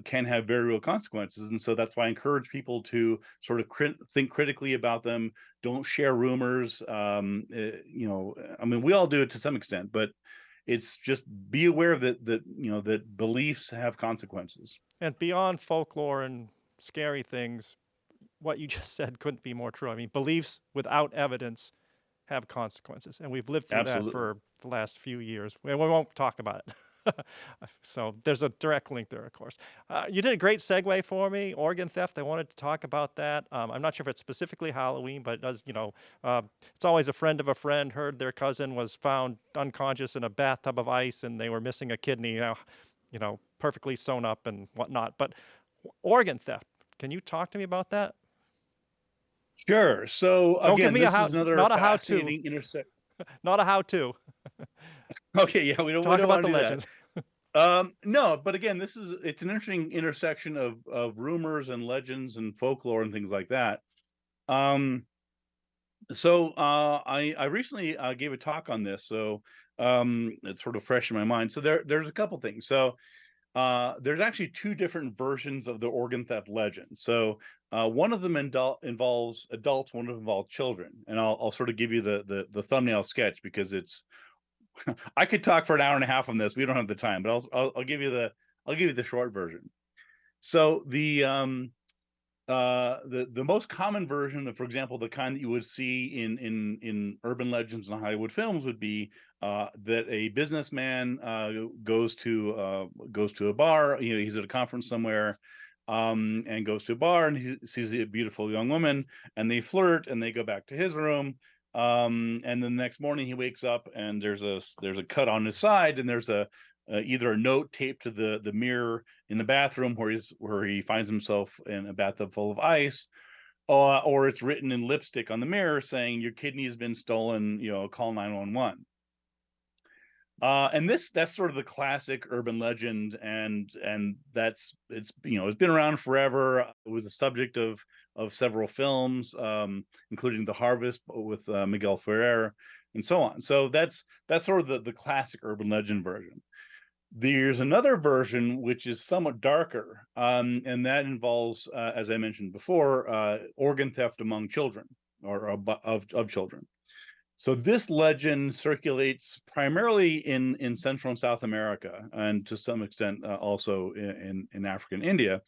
can have very real consequences, and so that's why I encourage people to sort of think critically about them. Don't share rumors. I mean, we all do it to some extent, but it's just be aware that beliefs have consequences. And beyond folklore and scary things, what you just said couldn't be more true. I mean, beliefs without evidence have consequences, and we've lived through Absolutely. that for the last few years. We won't talk about it. So there's a direct link there, of course. You did a great segue for me, organ theft. I wanted to talk about that. I'm not sure if it's specifically Halloween, but it does, it's always a friend of a friend heard their cousin was found unconscious in a bathtub of ice and they were missing a kidney, perfectly sewn up and whatnot. But organ theft, can you talk to me about that? Sure. So Don't again, give me this is another not a fascinating how-to. Not a how-to. Okay, yeah, we don't Talk about want the to do legends. that. No, but again, it's an interesting intersection of rumors and legends and folklore and things like that. So I recently gave a talk on this, so it's sort of fresh in my mind. So there's a couple things. So there's actually two different versions of the organ theft legend. So one of them involves adults, one of them involves children, and I'll sort of give you the thumbnail sketch because it's I could talk for an hour and a half on this. We don't have the time, but I'll give you the short version. So the most common version of, for example, the kind that you would see in urban legends and Hollywood films would be that a businessman goes to a bar. He's at a conference somewhere, and goes to a bar and he sees a beautiful young woman and they flirt and they go back to his room. And then the next morning he wakes up and there's a cut on his side, and there's a either a note taped to the mirror in the bathroom where he finds himself in a bathtub full of ice, or it's written in lipstick on the mirror saying your kidney's been stolen, call 911. And that's sort of the classic urban legend, and it's been around forever. It was the subject of several films, including The Harvest with Miguel Ferrer, and so on. So that's sort of the classic urban legend version. There's another version which is somewhat darker, and that involves, as I mentioned before, organ theft among children, or of children. So this legend circulates primarily in Central and South America, and to some extent also in Africa and India.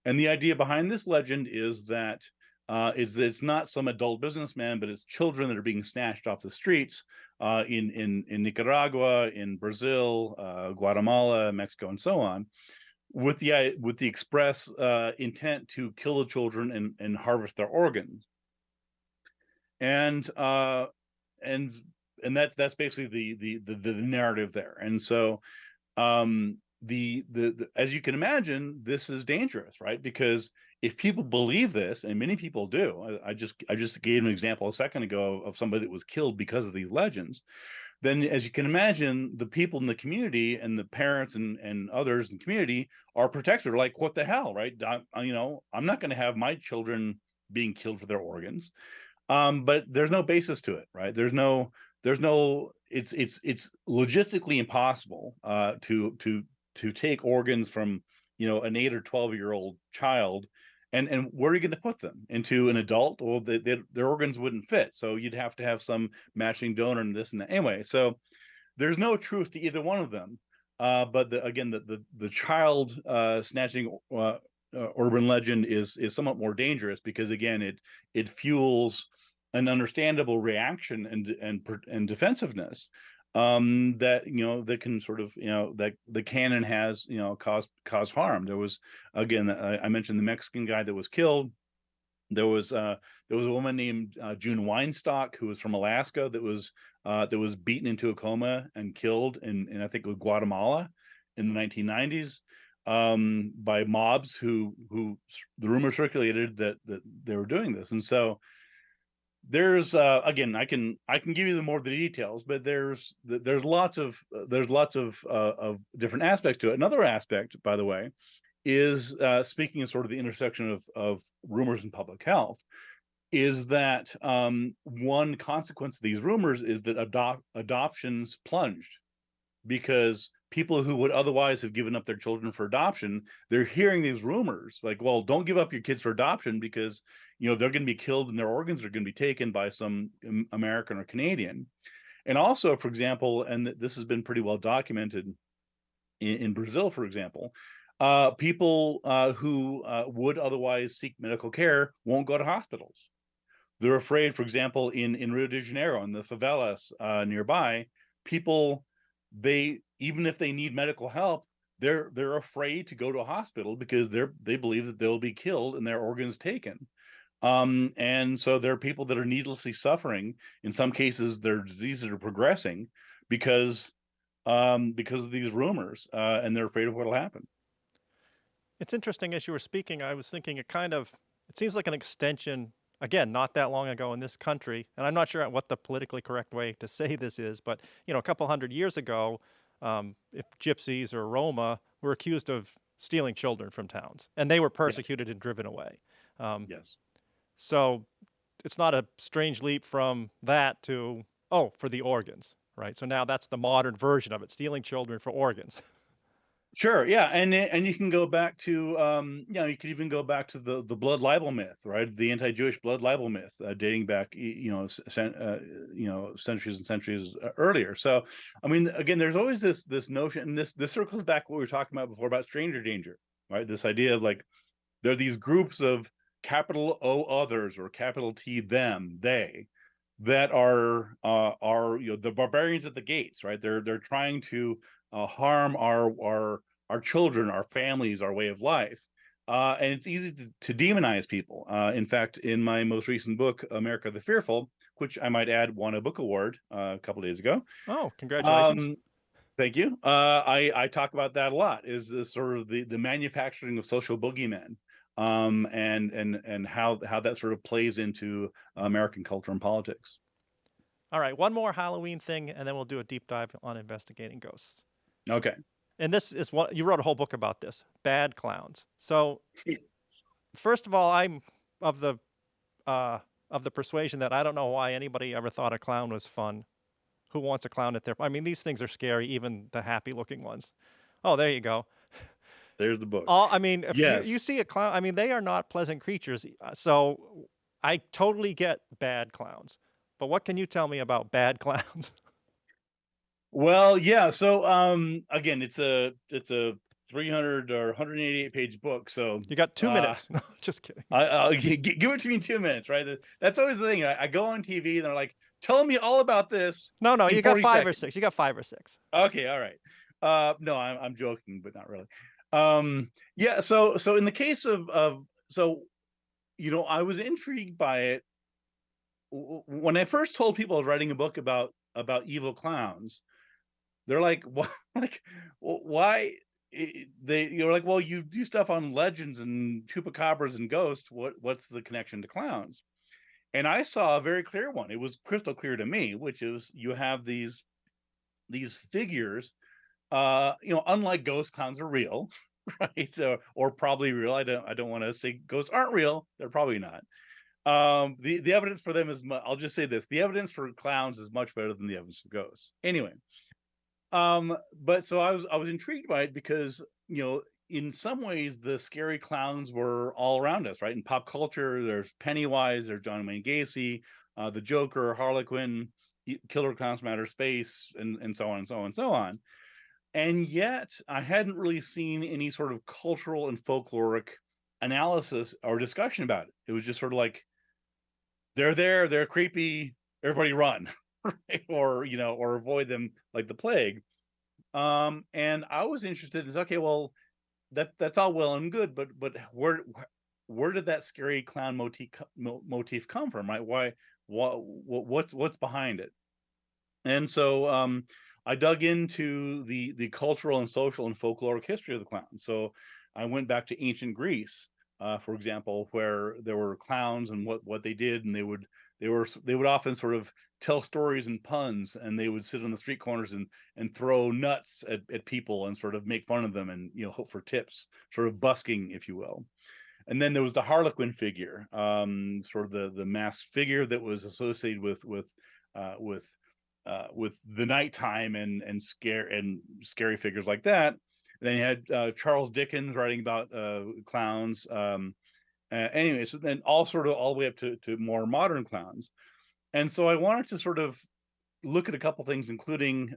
And the idea behind this legend is that it's not some adult businessman, but it's children that are being snatched off the streets in Nicaragua, in Brazil, Guatemala, Mexico, and so on, with the express intent to kill the children and harvest their organs. And that's basically the narrative there. And so the as you can imagine, this is dangerous, right? Because if people believe this, and many people do, I just gave an example a second ago of somebody that was killed because of these legends. Then, as you can imagine, the people in the community and the parents and others in the community are protected. Like, what the hell, right? I'm not going to have my children being killed for their organs. But there's no basis to it, right? There's no it's logistically impossible to take organs from an 8 or 12-year-old child, and where are you going to put them? Into an adult? Well, their organs wouldn't fit, so you'd have to have some matching donor and this and that. Anyway, so there's no truth to either one of them. But the child snatching urban legend is somewhat more dangerous, because again, it fuels an understandable reaction and defensiveness that can sort of that the canon has cause harm. There was, again, I mentioned the Mexican guy that was killed. There was a woman named June Weinstock, who was from Alaska, that was beaten into a coma and killed in I think it was Guatemala in the 1990s by mobs who the rumor circulated that they were doing this. And so there's again, I can give you more of the details, but there's lots of different aspects to it. Another aspect, by the way, is speaking of sort of the intersection of rumors and public health, is that one consequence of these rumors is that adoptions plunged, because people who would otherwise have given up their children for adoption, they're hearing these rumors like, well, don't give up your kids for adoption, because they're going to be killed and their organs are going to be taken by some American or Canadian. And also, for example, and this has been pretty well documented in Brazil, for example, people who would otherwise seek medical care won't go to hospitals. They're afraid, for example, in Rio de Janeiro, in the favelas nearby, people, even if they need medical help, they're afraid to go to a hospital, because they believe that they'll be killed and their organs taken. And so there are people that are needlessly suffering. In some cases, their diseases are progressing because of these rumors, and they're afraid of what will happen. It's interesting, as you were speaking, I was thinking it seems like an extension, again, not that long ago in this country, and I'm not sure what the politically correct way to say this is, but a couple hundred years ago, if gypsies or Roma were accused of stealing children from towns, and they were persecuted and driven away. Yes. So it's not a strange leap from that to, for the organs, right? So now that's the modern version of it, stealing children for organs. Sure, yeah, and you can go back to you could even go back to the blood libel myth, right? The anti-Jewish blood libel myth, dating back centuries and centuries earlier. So, I mean, again, there's always this notion, and this circles back to what we were talking about before about stranger danger, right? This idea of like there are these groups of capital O others, or capital T them, they, that are the barbarians at the gates, right? They're trying to harm our children, our families, our way of life, and it's easy to demonize people. In fact, in my most recent book, America the Fearful, which I might add won a book award a couple days ago. Oh, congratulations. Thank you. I talk about that a lot, is this sort of the manufacturing of social boogeymen, and how that sort of plays into American culture and politics. All right, one more Halloween thing, and then we'll do a deep dive on investigating ghosts. Okay. And this is what you wrote a whole book about this, bad clowns. So, first of all, I'm of the persuasion that I don't know why anybody ever thought a clown was fun. Who wants a clown at their? I mean, these things are scary, even the happy-looking ones. Oh, there you go. There's the book. I mean, if Yes. you see a clown, I mean, they are not pleasant creatures. So I totally get bad clowns. But what can you tell me about bad clowns? Well, yeah. So again, it's a 300 or 188 page book. So You got 2 minutes. No, just kidding. I'll give it to me in 2 minutes, right? That's always the thing. I go on TV and they're like, tell me all about this. No, in you got 40 5 or seconds. 6. You got 5 or 6. Okay, all right. No, I'm joking, but not really. Yeah. So in the case of I was intrigued by it when I first told people I was writing a book about evil clowns. They're like, what? Like, why? You're like, well, you do stuff on legends and chupacabras and ghosts. What's the connection to clowns? And I saw a very clear one. It was crystal clear to me, which is you have these figures. Unlike ghosts, clowns are real, right? So, or probably real. I don't want to say ghosts aren't real. They're probably not. The evidence for them is. I'll just say this: the evidence for clowns is much better than the evidence for ghosts. Anyway. But so I was intrigued by it because, in some ways the scary clowns were all around us, right? In pop culture, there's Pennywise, there's John Wayne Gacy, the Joker, Harlequin, Killer Clowns from Outer Space, and so on and so on and so on. And yet I hadn't really seen any sort of cultural and folkloric analysis or discussion about it. It was just sort of like, they're there, they're creepy, everybody run. Right? Or avoid them like the plague. And I was interested in, okay, well, that's all well and good, but where did that scary clown motif come from, right? What's behind it? And so I dug into the cultural and social and folkloric history of the clown. So I went back to ancient Greece, for example, where there were clowns and what they did, and they would often sort of tell stories and puns, and they would sit on the street corners and throw nuts at people and sort of make fun of them and hope for tips, sort of busking, if you will. And then there was the Harlequin figure, sort of the masked figure that was associated with the nighttime and scary figures like that. And then you had Charles Dickens writing about clowns. Anyway, so then all the way up to more modern clowns. And so I wanted to sort of look at a couple things, including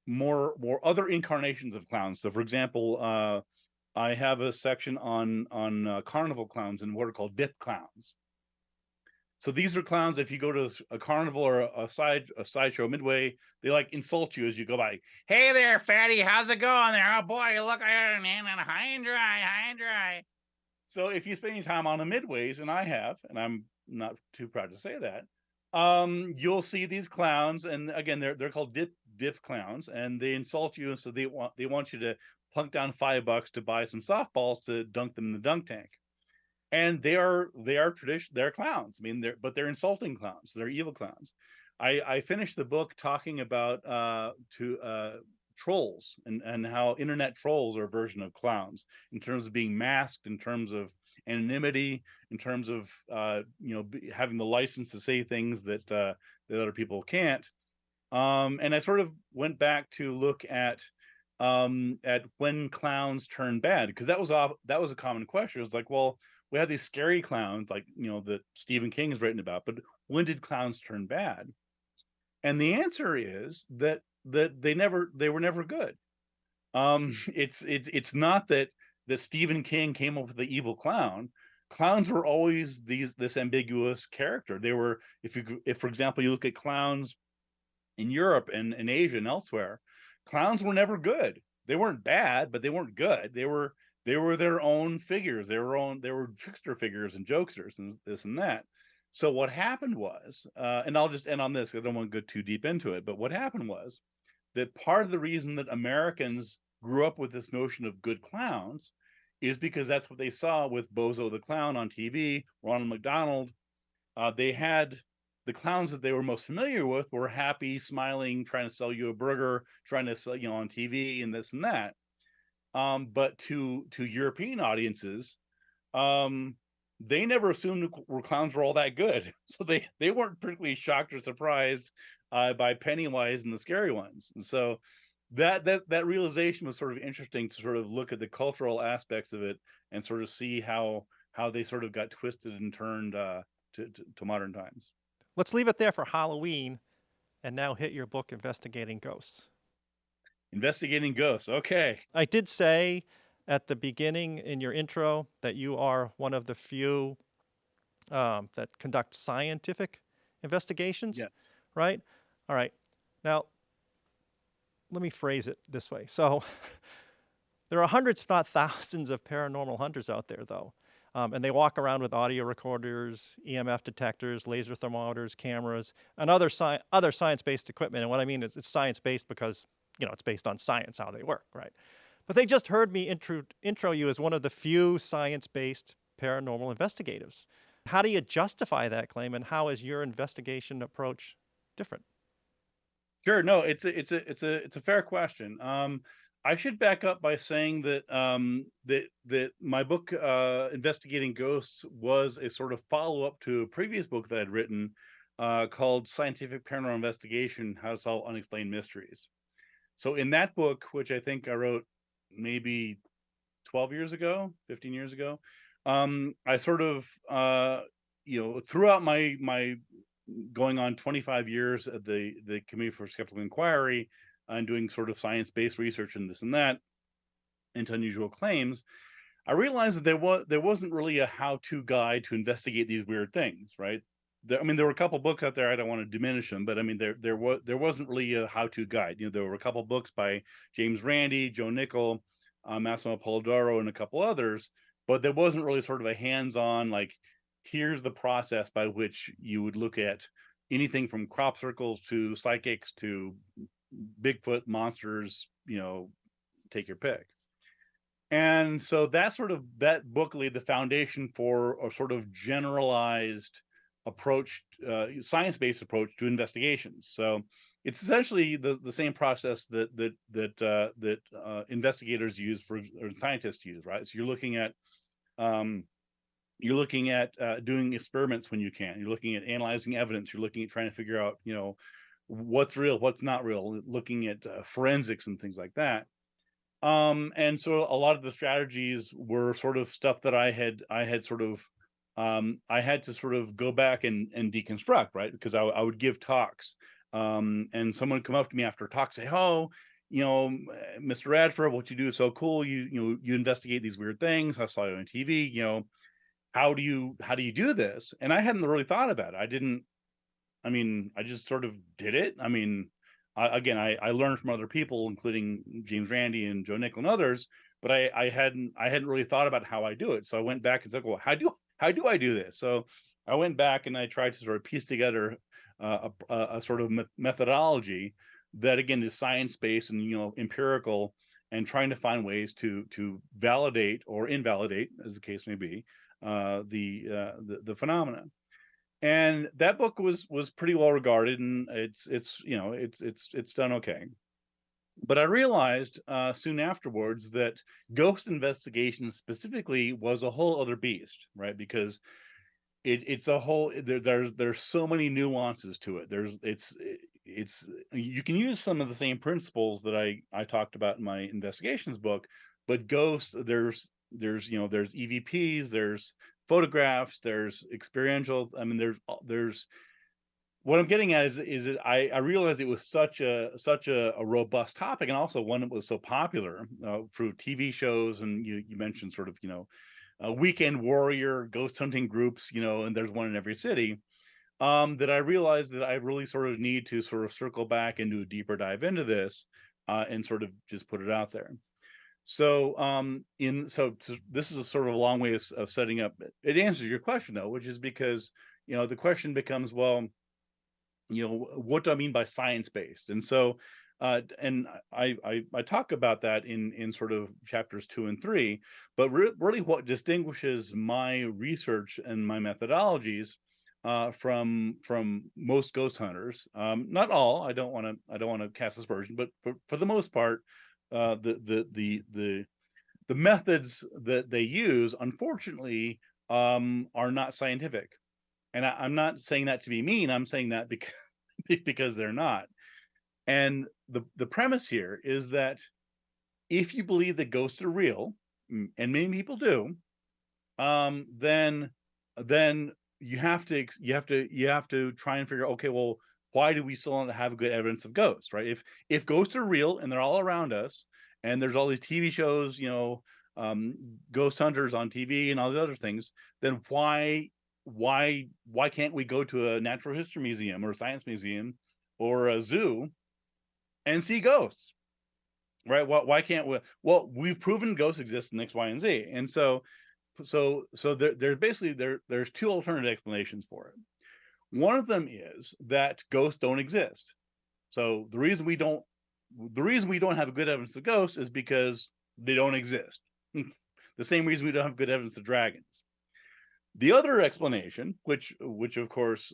more other incarnations of clowns. So, for example, I have a section on carnival clowns and what are called dip clowns. So these are clowns. If you go to a carnival or a sideshow midway, they like insult you as you go by. Hey there, fatty, how's it going there? Oh boy, you look high and dry. So if you spend any time on the midways, and I have, and I'm not too proud to say that, you'll see these clowns, and again, they're called dip clowns, and they insult you, and so they want you to plunk down $5 to buy some softballs to dunk them in the dunk tank. And they're clowns. I mean, they're insulting clowns. They're evil clowns. I finished the book talking about trolls and how internet trolls are a version of clowns in terms of being masked, in terms of anonymity, in terms of having the license to say things that other people can't. And I sort of went back to look at when clowns turn bad, because that was a common question. It was like, well, we have these scary clowns like that Stephen King has written about, but when did clowns turn bad? And the answer is that they were never good. It's not that Stephen King came up with the evil clown. Clowns were always this ambiguous character. They were, if for example you look at clowns in Europe and in Asia and elsewhere, clowns were never good. They weren't bad, but they weren't good. They were their own figures. They were trickster figures and jokesters and this and that. So what happened was, and I'll just end on this, I don't want to go too deep into it, but what happened was that part of the reason that Americans grew up with this notion of good clowns is because that's what they saw with Bozo the Clown on TV, Ronald McDonald. They had the clowns that they were most familiar with were happy, smiling, trying to sell you a burger, trying to sell, on TV and this and that. But to European audiences, um, they never assumed clowns were all that good, so they weren't particularly shocked or surprised by Pennywise and the scary ones. And so that realization was sort of interesting to sort of look at the cultural aspects of it and sort of see how they sort of got twisted and turned to modern times. Let's leave it there for Halloween and now hit your book, Investigating Ghosts. Investigating Ghosts. Okay. I did say at the beginning in your intro that you are one of the few that conduct scientific investigations, Yes. right? All right. Now, let me phrase it this way. So there are hundreds, if not thousands, of paranormal hunters out there, though. And they walk around with audio recorders, EMF detectors, laser thermometers, cameras, and other science-based equipment. And what I mean is it's science-based because, it's based on science, how they work, right? But they just heard me intro you as one of the few science-based paranormal investigators. How do you justify that claim, and how is your investigation approach different? Sure. No, it's a fair question. I should back up by saying that that my book, Investigating Ghosts, was a sort of follow-up to a previous book that I'd written called Scientific Paranormal Investigation: How to Solve Unexplained Mysteries. So in that book, which I think I wrote maybe 12 years ago, 15 years ago, I sort of throughout my going on 25 years at the Committee for Skeptical Inquiry and doing sort of science-based research and this and that into unusual claims, I realized that there wasn't really a how-to guide to investigate these weird things, right? There were a couple books out there. I don't want to diminish them, but I mean, there wasn't really a how-to guide. There were a couple books by James Randi, Joe Nickell, Massimo Polidoro, and a couple others, but there wasn't really sort of a hands-on, like, here's the process by which you would look at anything from crop circles to psychics to Bigfoot monsters, take your pick. And so that book laid the foundation for a sort of generalized approach, science-based approach to investigations. So it's essentially the same process that investigators use or scientists use, right? So you're looking at doing experiments when you can. You're looking at analyzing evidence. You're looking at trying to figure out, what's real, what's not real. Looking at forensics and things like that. And so a lot of the strategies were sort of stuff that I had to sort of go back and deconstruct, right? Because I would give talks, and someone would come up to me after a talk, say, "Oh, Mr. Radford, what you do is so cool. You investigate these weird things. I saw you on TV. How do you do this?" And I hadn't really thought about it. I just sort of did it. I learned from other people, including James Randi and Joe Nickell and others, but I hadn't really thought about how I do it. So I went back and said, well, how do I do this? So I went back and I tried to sort of piece together a sort of methodology that, again, is science-based and empirical, and trying to find ways to validate or invalidate, as the case may be, the phenomena. And that book was pretty well regarded, and it's done okay. But I realized soon afterwards that ghost investigation specifically was a whole other beast, right? Because it's a whole there's so many nuances to it. You can use some of the same principles that I talked about in my investigations book, but ghosts, there's EVPs, there's photographs, there's experiential. There's what I'm getting at is that I realized it was such a robust topic, and also one that was so popular through TV shows. And you mentioned sort of weekend warrior ghost hunting groups, and there's one in every city. That I realized that I really sort of need to sort of circle back and do a deeper dive into this, and sort of just put it out there. So this is a sort of a long way of setting up. It answers your question, though, which is because the question becomes, well, what do I mean by science-based? And so, and I talk about that in sort of chapters 2 and 3, but really what distinguishes my research and my methodologies from most ghost hunters, not all. I don't want to cast aspersion, but for the most part, the methods that they use, unfortunately, are not scientific. And I'm not saying that to be mean. I'm saying that because because they're not. And the premise here is that if you believe that ghosts are real, and many people do, then you have to try and figure out, okay, well, why do we still not have good evidence of ghosts, right? If ghosts are real and they're all around us, and there's all these TV shows, ghost hunters on TV and all the other things, then why can't we go to a natural history museum or a science museum or a zoo and see ghosts, right? Why can't we? Well, we've proven ghosts exist in X, Y, and Z. And so there's two alternative explanations for it. One of them is that ghosts don't exist. So the reason we don't have good evidence of ghosts is because they don't exist. The same reason we don't have good evidence of dragons. The other explanation, which of course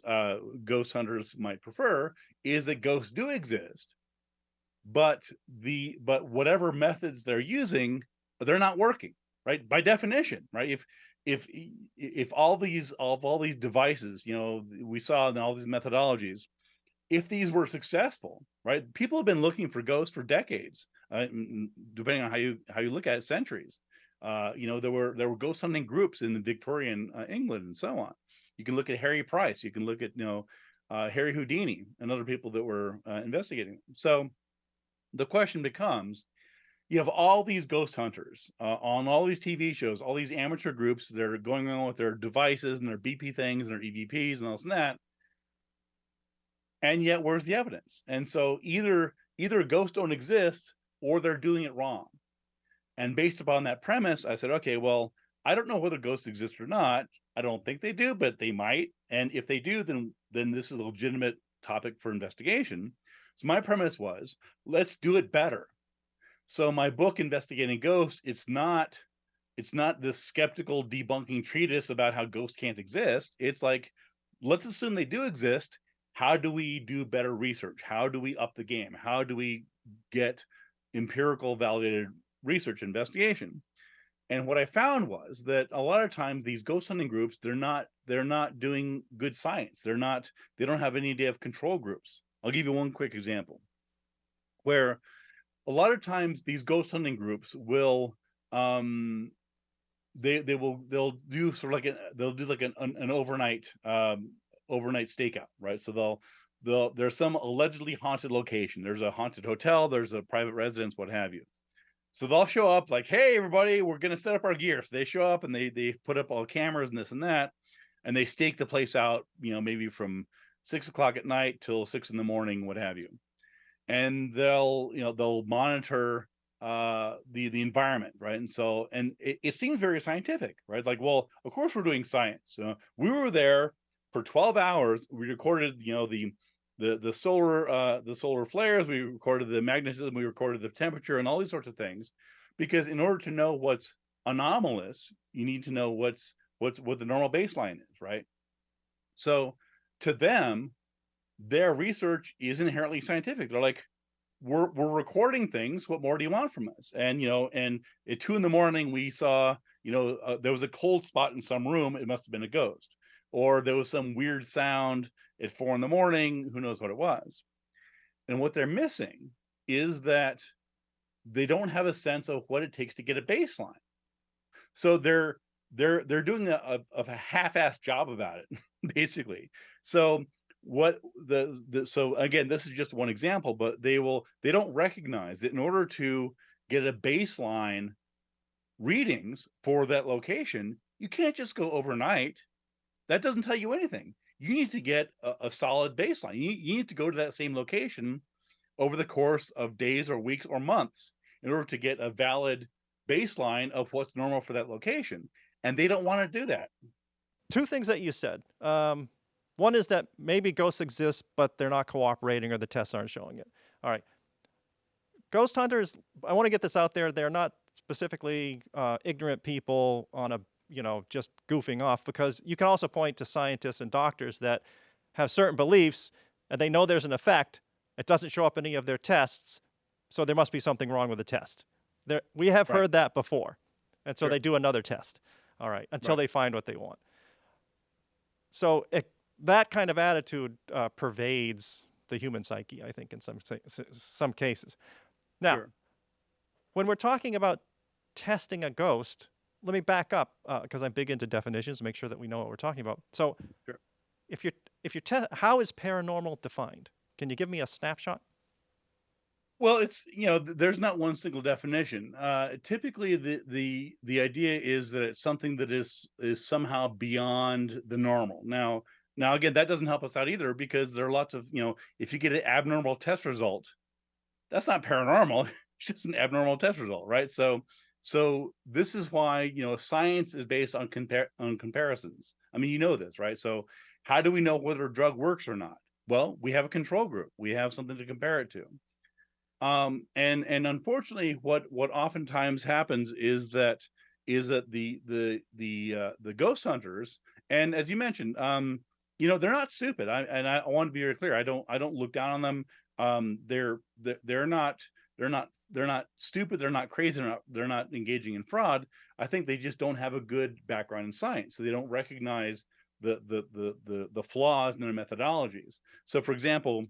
ghost hunters might prefer, is that ghosts do exist, but whatever methods they're using, they're not working, right? By definition, right? If all these devices, we saw in all these methodologies, if these were successful, right? People have been looking for ghosts for decades, depending on how you look at it, centuries. There were ghost hunting groups in the Victorian England and so on. You can look at Harry Price. You can look at Harry Houdini and other people that were investigating. So the question becomes: you have all these ghost hunters on all these TV shows, all these amateur groups that are going on with their devices and their BP things and their EVPs and all this and that. And yet, where's the evidence? And so either ghosts don't exist or they're doing it wrong. And based upon that premise, I said, okay, well, I don't know whether ghosts exist or not. I don't think they do, but they might. And if they do, then this is a legitimate topic for investigation. So my premise was, let's do it better. So my book, Investigating Ghosts, it's not this skeptical debunking treatise about how ghosts can't exist. It's like, let's assume they do exist. How do we do better research? How do we up the game? How do we get empirical validated research investigation? And what I found was that a lot of times these ghost hunting groups, they're not doing good science. They don't have any idea of control groups. I'll give you one quick example where a lot of times these ghost hunting groups will they'll do sort of like an overnight stakeout, right? So there's some allegedly haunted location. There's a haunted hotel, there's a private residence, what have you. So they'll show up like, hey, everybody, we're going to set up our gear. So they show up and they put up all cameras and this and that, and they stake the place out, maybe from 6 o'clock at night till 6 in the morning, what have you. And they'll monitor the environment, right? And so, and it seems very scientific, right? Like, well, of course we're doing science. We were there for 12 hours. We recorded, the solar flares. We recorded the magnetism. We recorded the temperature and all these sorts of things, because in order to know what's anomalous, you need to know what the normal baseline is, right? So to them, their research is inherently scientific. They're like, we're recording things. What more do you want from us? And and at 2 a.m. we saw, there was a cold spot in some room. It must have been a ghost, or there was some weird sound at 4 a.m. Who knows what it was? And what they're missing is that they don't have a sense of what it takes to get a baseline. So they're doing a half-assed job about it, basically. So so again, this is just one example, but they don't recognize that in order to get a baseline readings for that location, you can't just go overnight. That doesn't tell you anything. You need to get a solid baseline. You need to go to that same location over the course of days or weeks or months in order to get a valid baseline of what's normal for that location. And they don't want to do that. Two things that you said. One is that maybe ghosts exist, but they're not cooperating or the tests aren't showing it. All right. Ghost hunters, I want to get this out there. They're not specifically ignorant people on a, just goofing off, because you can also point to scientists and doctors that have certain beliefs and they know there's an effect. It doesn't show up in any of their tests, so there must be something wrong with the test. We have heard that before, and so they do another test, all right, until they find what they want. So that kind of attitude pervades the human psyche, I think, in some cases. Now, when we're talking about testing a ghost, let me back up because I'm big into definitions, make sure that we know what we're talking about. So, if you're how is paranormal defined? Can you give me a snapshot? Well, it's, there's not one single definition. Typically, the idea is that it's something that is somehow beyond the normal. Now again, that doesn't help us out either, because there are lots of, if you get an abnormal test result, that's not paranormal. It's just an abnormal test result, right? So this is why, science is based on comparisons. I mean, this, right? So how do we know whether a drug works or not? Well, we have a control group. We have something to compare it to. And unfortunately, what oftentimes happens is that the ghost hunters, and as you mentioned, they're not stupid. I want to be very clear. I don't look down on them. They're not stupid. They're not crazy. They're not engaging in fraud. I think they just don't have a good background in science, so they don't recognize the flaws in their methodologies. So, for example,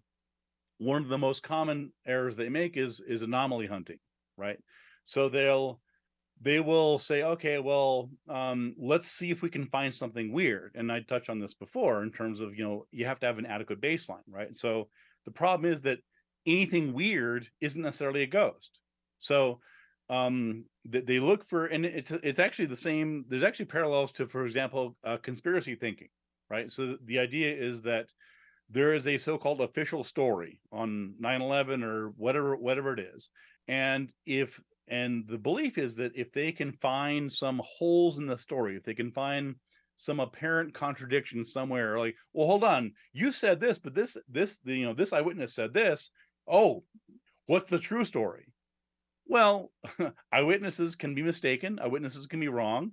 one of the most common errors they make is anomaly hunting, right? So they will say, okay, well, let's see if we can find something weird. And I touched on this before in terms of, you have to have an adequate baseline, right? So the problem is that anything weird isn't necessarily a ghost. So they look for, and it's actually the same. There's actually parallels to, for example, conspiracy thinking, right? So the idea is that there is a so-called official story on 9/11 or whatever it is, and the belief is that if they can find some holes in the story, if they can find some apparent contradiction somewhere, like, well, hold on, you said this, but this eyewitness said this. Oh, what's the true story? Well, eyewitnesses can be mistaken. Eyewitnesses can be wrong.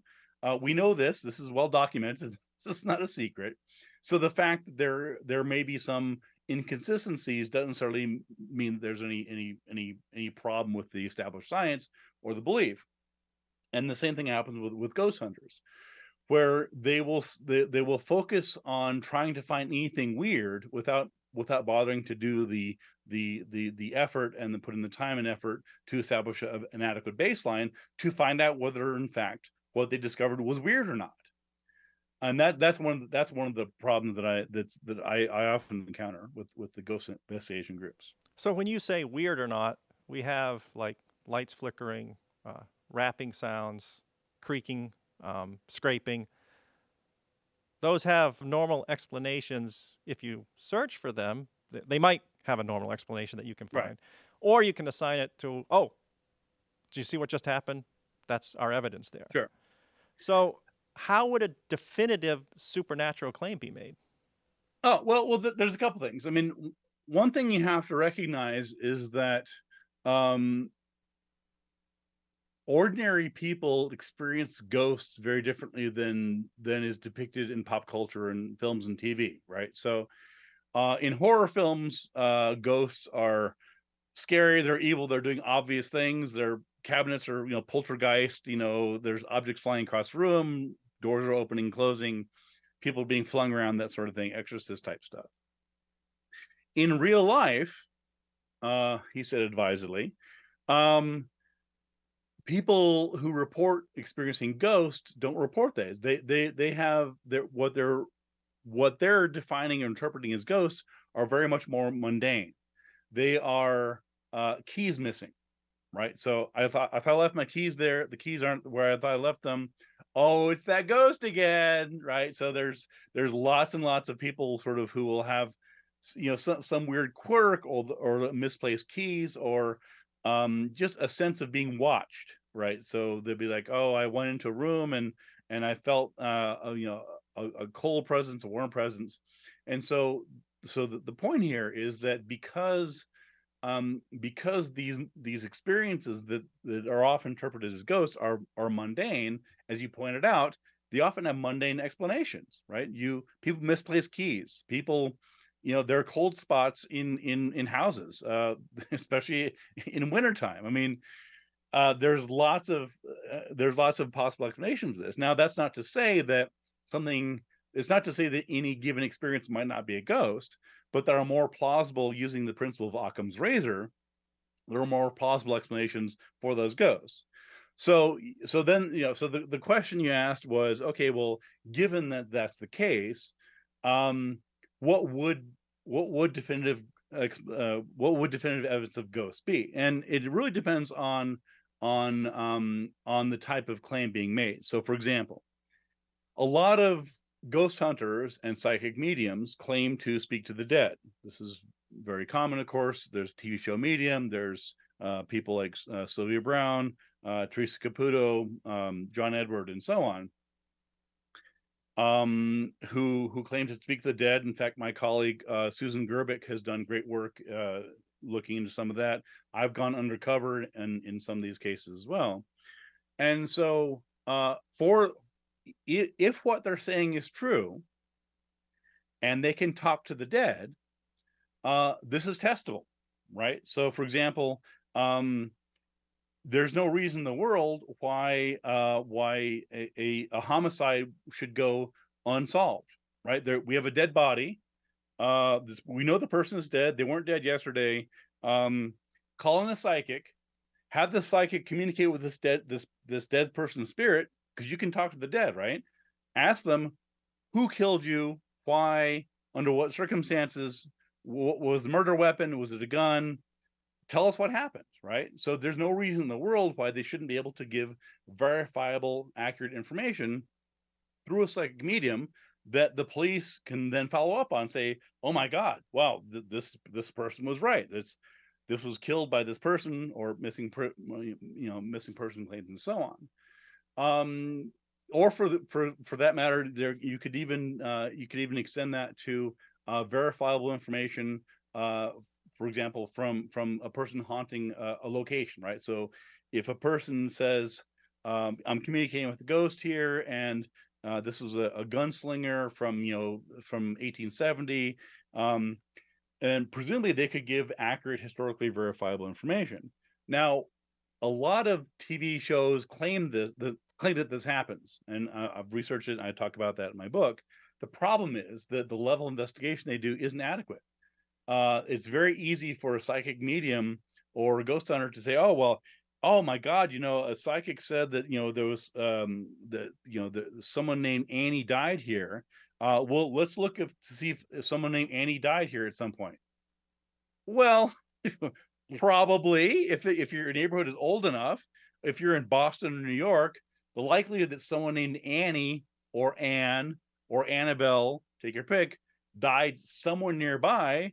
We know this. This is well documented. This is not a secret. So the fact that there may be some inconsistencies doesn't necessarily mean that there's any problem with the established science or the belief. And the same thing happens with ghost hunters, where they will focus on trying to find anything weird without bothering to do the effort and put in the time and effort to establish an adequate baseline to find out whether in fact what they discovered was weird or not. And that's one of the problems that I often encounter with the ghost investigation groups. So when you say weird or not, we have like lights flickering, rapping sounds, creaking, scraping. Those have normal explanations. If you search for them, they might have a normal explanation that you can find. Right. Or you can assign it to, oh, do you see what just happened? That's our evidence there. Sure. So how would a definitive supernatural claim be made? Oh, well, there's a couple things. I mean, one thing you have to recognize is that ordinary people experience ghosts very differently than is depicted in pop culture and films and TV, right? So in horror films, ghosts are scary, they're evil, they're doing obvious things, their cabinets are, poltergeist, there's objects flying across the room, doors are opening, closing, people being flung around, that sort of thing, exorcist type stuff. In real life, he said advisedly, people who report experiencing ghosts don't report those. They have what they're defining and interpreting as ghosts are very much more mundane. They are keys missing, right? So if I left my keys there, the keys aren't where I thought I left them. Oh, it's that ghost again, right? So there's lots and lots of people sort of who will have, some weird quirk or misplaced keys or just a sense of being watched, right? So they'll be like, oh, I went into a room and I felt a cold presence, a warm presence. And so the point here is that because these experiences that are often interpreted as ghosts are mundane, as you pointed out, they often have mundane explanations, right? People misplace keys, people, there are cold spots in houses, especially in wintertime. I mean, there's lots of possible explanations of this. Now, that's not to say that something it's not to say that any given experience might not be a ghost, but there are more plausible, using the principle of Occam's razor, there are more plausible explanations for those ghosts. So then, the question you asked was, okay, well, given that that's the case, um, what would definitive what would definitive evidence of ghosts be? And it really depends on the type of claim being made. So, for example, a lot of ghost hunters and psychic mediums claim to speak to the dead. This is very common, of course. There's TV show medium. There's people like Sylvia Brown, Teresa Caputo, John Edward, and so on, who claim to speak to the dead. In fact, my colleague Susan Gerbic has done great work looking into some of that. I've gone undercover in some of these cases as well. And so, if what they're saying is true, and they can talk to the dead, this is testable, right? So, for example, there's no reason in the world why a homicide should go unsolved, right? We have a dead body. We know the person is dead. They weren't dead yesterday. Call in a psychic, have the psychic communicate with this dead person's spirit, because you can talk to the dead, right? Ask them, who killed you, why, under what circumstances, what was the murder weapon, was it a gun? Tell us what happened, right? So there's no reason in the world why they shouldn't be able to give verifiable, accurate information through a psychic medium that the police can then follow up on, say, oh my God, wow, this person was right. This was killed by this person, or missing person claims, and so on. Or for that matter, you could even extend that to verifiable information, for example, from a person haunting a location, right? So if a person says, I'm communicating with a ghost here, and this was a gunslinger from 1870, and presumably they could give accurate, historically verifiable information. Now, a lot of TV shows claim that this happens, and I've researched it, and I talk about that in my book. The problem is that the level of investigation they do isn't adequate. It's very easy for a psychic medium or a ghost hunter to say, oh, well, oh my God, a psychic said that, there was someone named Annie died here. Well, let's look to see if someone named Annie died here at some point. Well, probably, if your neighborhood is old enough, if you're in Boston or New York, the likelihood that someone named Annie or Anne or Annabelle, take your pick, died somewhere nearby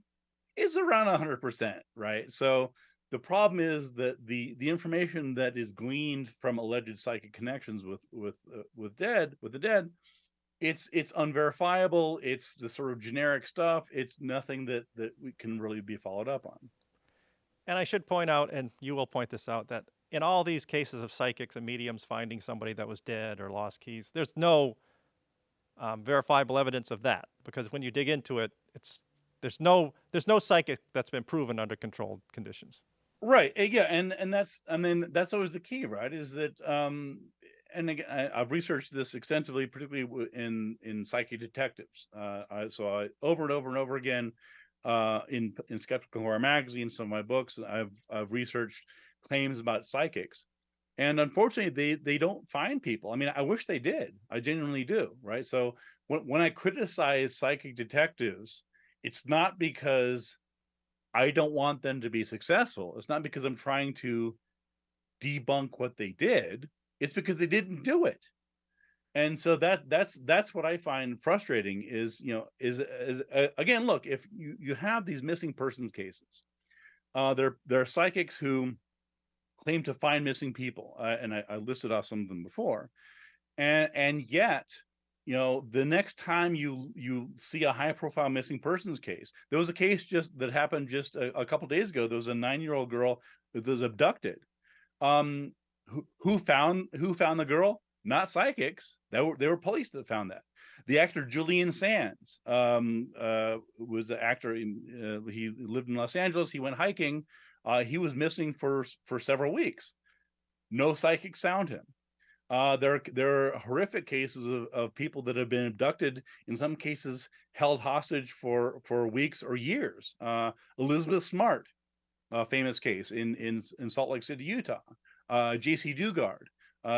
is around 100%, right? So the problem is that the information that is gleaned from alleged psychic connections with the dead, it's unverifiable. It's the sort of generic stuff. It's nothing that we can really be followed up on. And I should point out, and you will point this out, that in all these cases of psychics and mediums finding somebody that was dead or lost keys, there's no verifiable evidence of that, because when you dig into it, there's no psychic that's been proven under controlled conditions. Right. Yeah. And that's always the key, right? Is that, and again, I've researched this extensively, particularly in psychic detectives. So I over and over and over again, in Skeptical Horror magazine, some of my books, I've researched claims about psychics, and unfortunately, they don't find people. I mean, I wish they did. I genuinely do. Right. So when I criticize psychic detectives, it's not because I don't want them to be successful. It's not because I'm trying to debunk what they did. It's because they didn't do it. And so that's what I find frustrating is again, look, if you have these missing persons cases, there are psychics who claim to find missing people, and I listed off some of them before, and yet, the next time you see a high profile missing persons case. There was a case that happened just a couple days ago. There was a 9-year-old girl that was abducted. Who found the girl? Not psychics. They were police that found that. The actor Julian Sands was an actor. He lived in Los Angeles. He went hiking. He was missing for several weeks. No psychics found him. There are horrific cases of people that have been abducted, in some cases held hostage for weeks or years. Elizabeth Smart, a famous case in Salt Lake City, Utah. J.C. Dugard.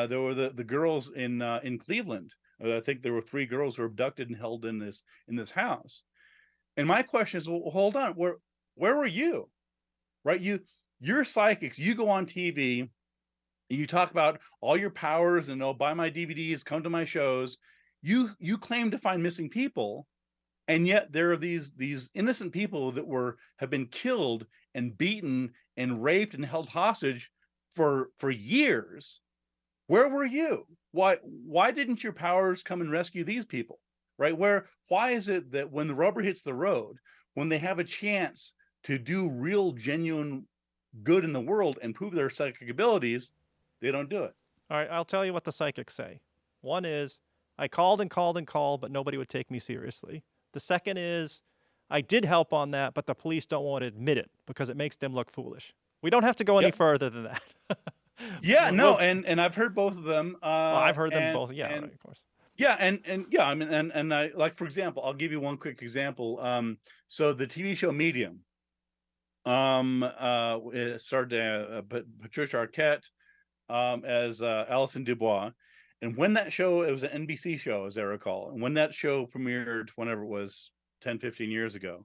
There were the girls in Cleveland. I think there were 3 girls who were abducted and held in this house. And my question is, well, hold on, where were you? Right? You're psychics. You go on TV. You talk about all your powers and buy my DVDs, come to my shows. You claim to find missing people, and yet there are these innocent people that have been killed and beaten and raped and held hostage for years. Where were you? Why didn't your powers come and rescue these people? Right? Why is it that when the rubber hits the road, when they have a chance to do real, genuine good in the world and prove their psychic abilities, they don't do it? All right, I'll tell you what the psychics say. One is, I called and called and called, but nobody would take me seriously. The second is, I did help on that, but the police don't want to admit it because it makes them look foolish. We don't have to go any further than that. Yeah, and I've heard both of them. I've heard them both. Yeah, right, of course. Yeah, and yeah, I mean, and I, like, for example, I'll give you one quick example. So the TV show Medium, it starred Patricia Arquette as Alison Dubois, and when that show, it was an NBC show, as I recall, and when that show premiered, whenever it was 10-15 years ago,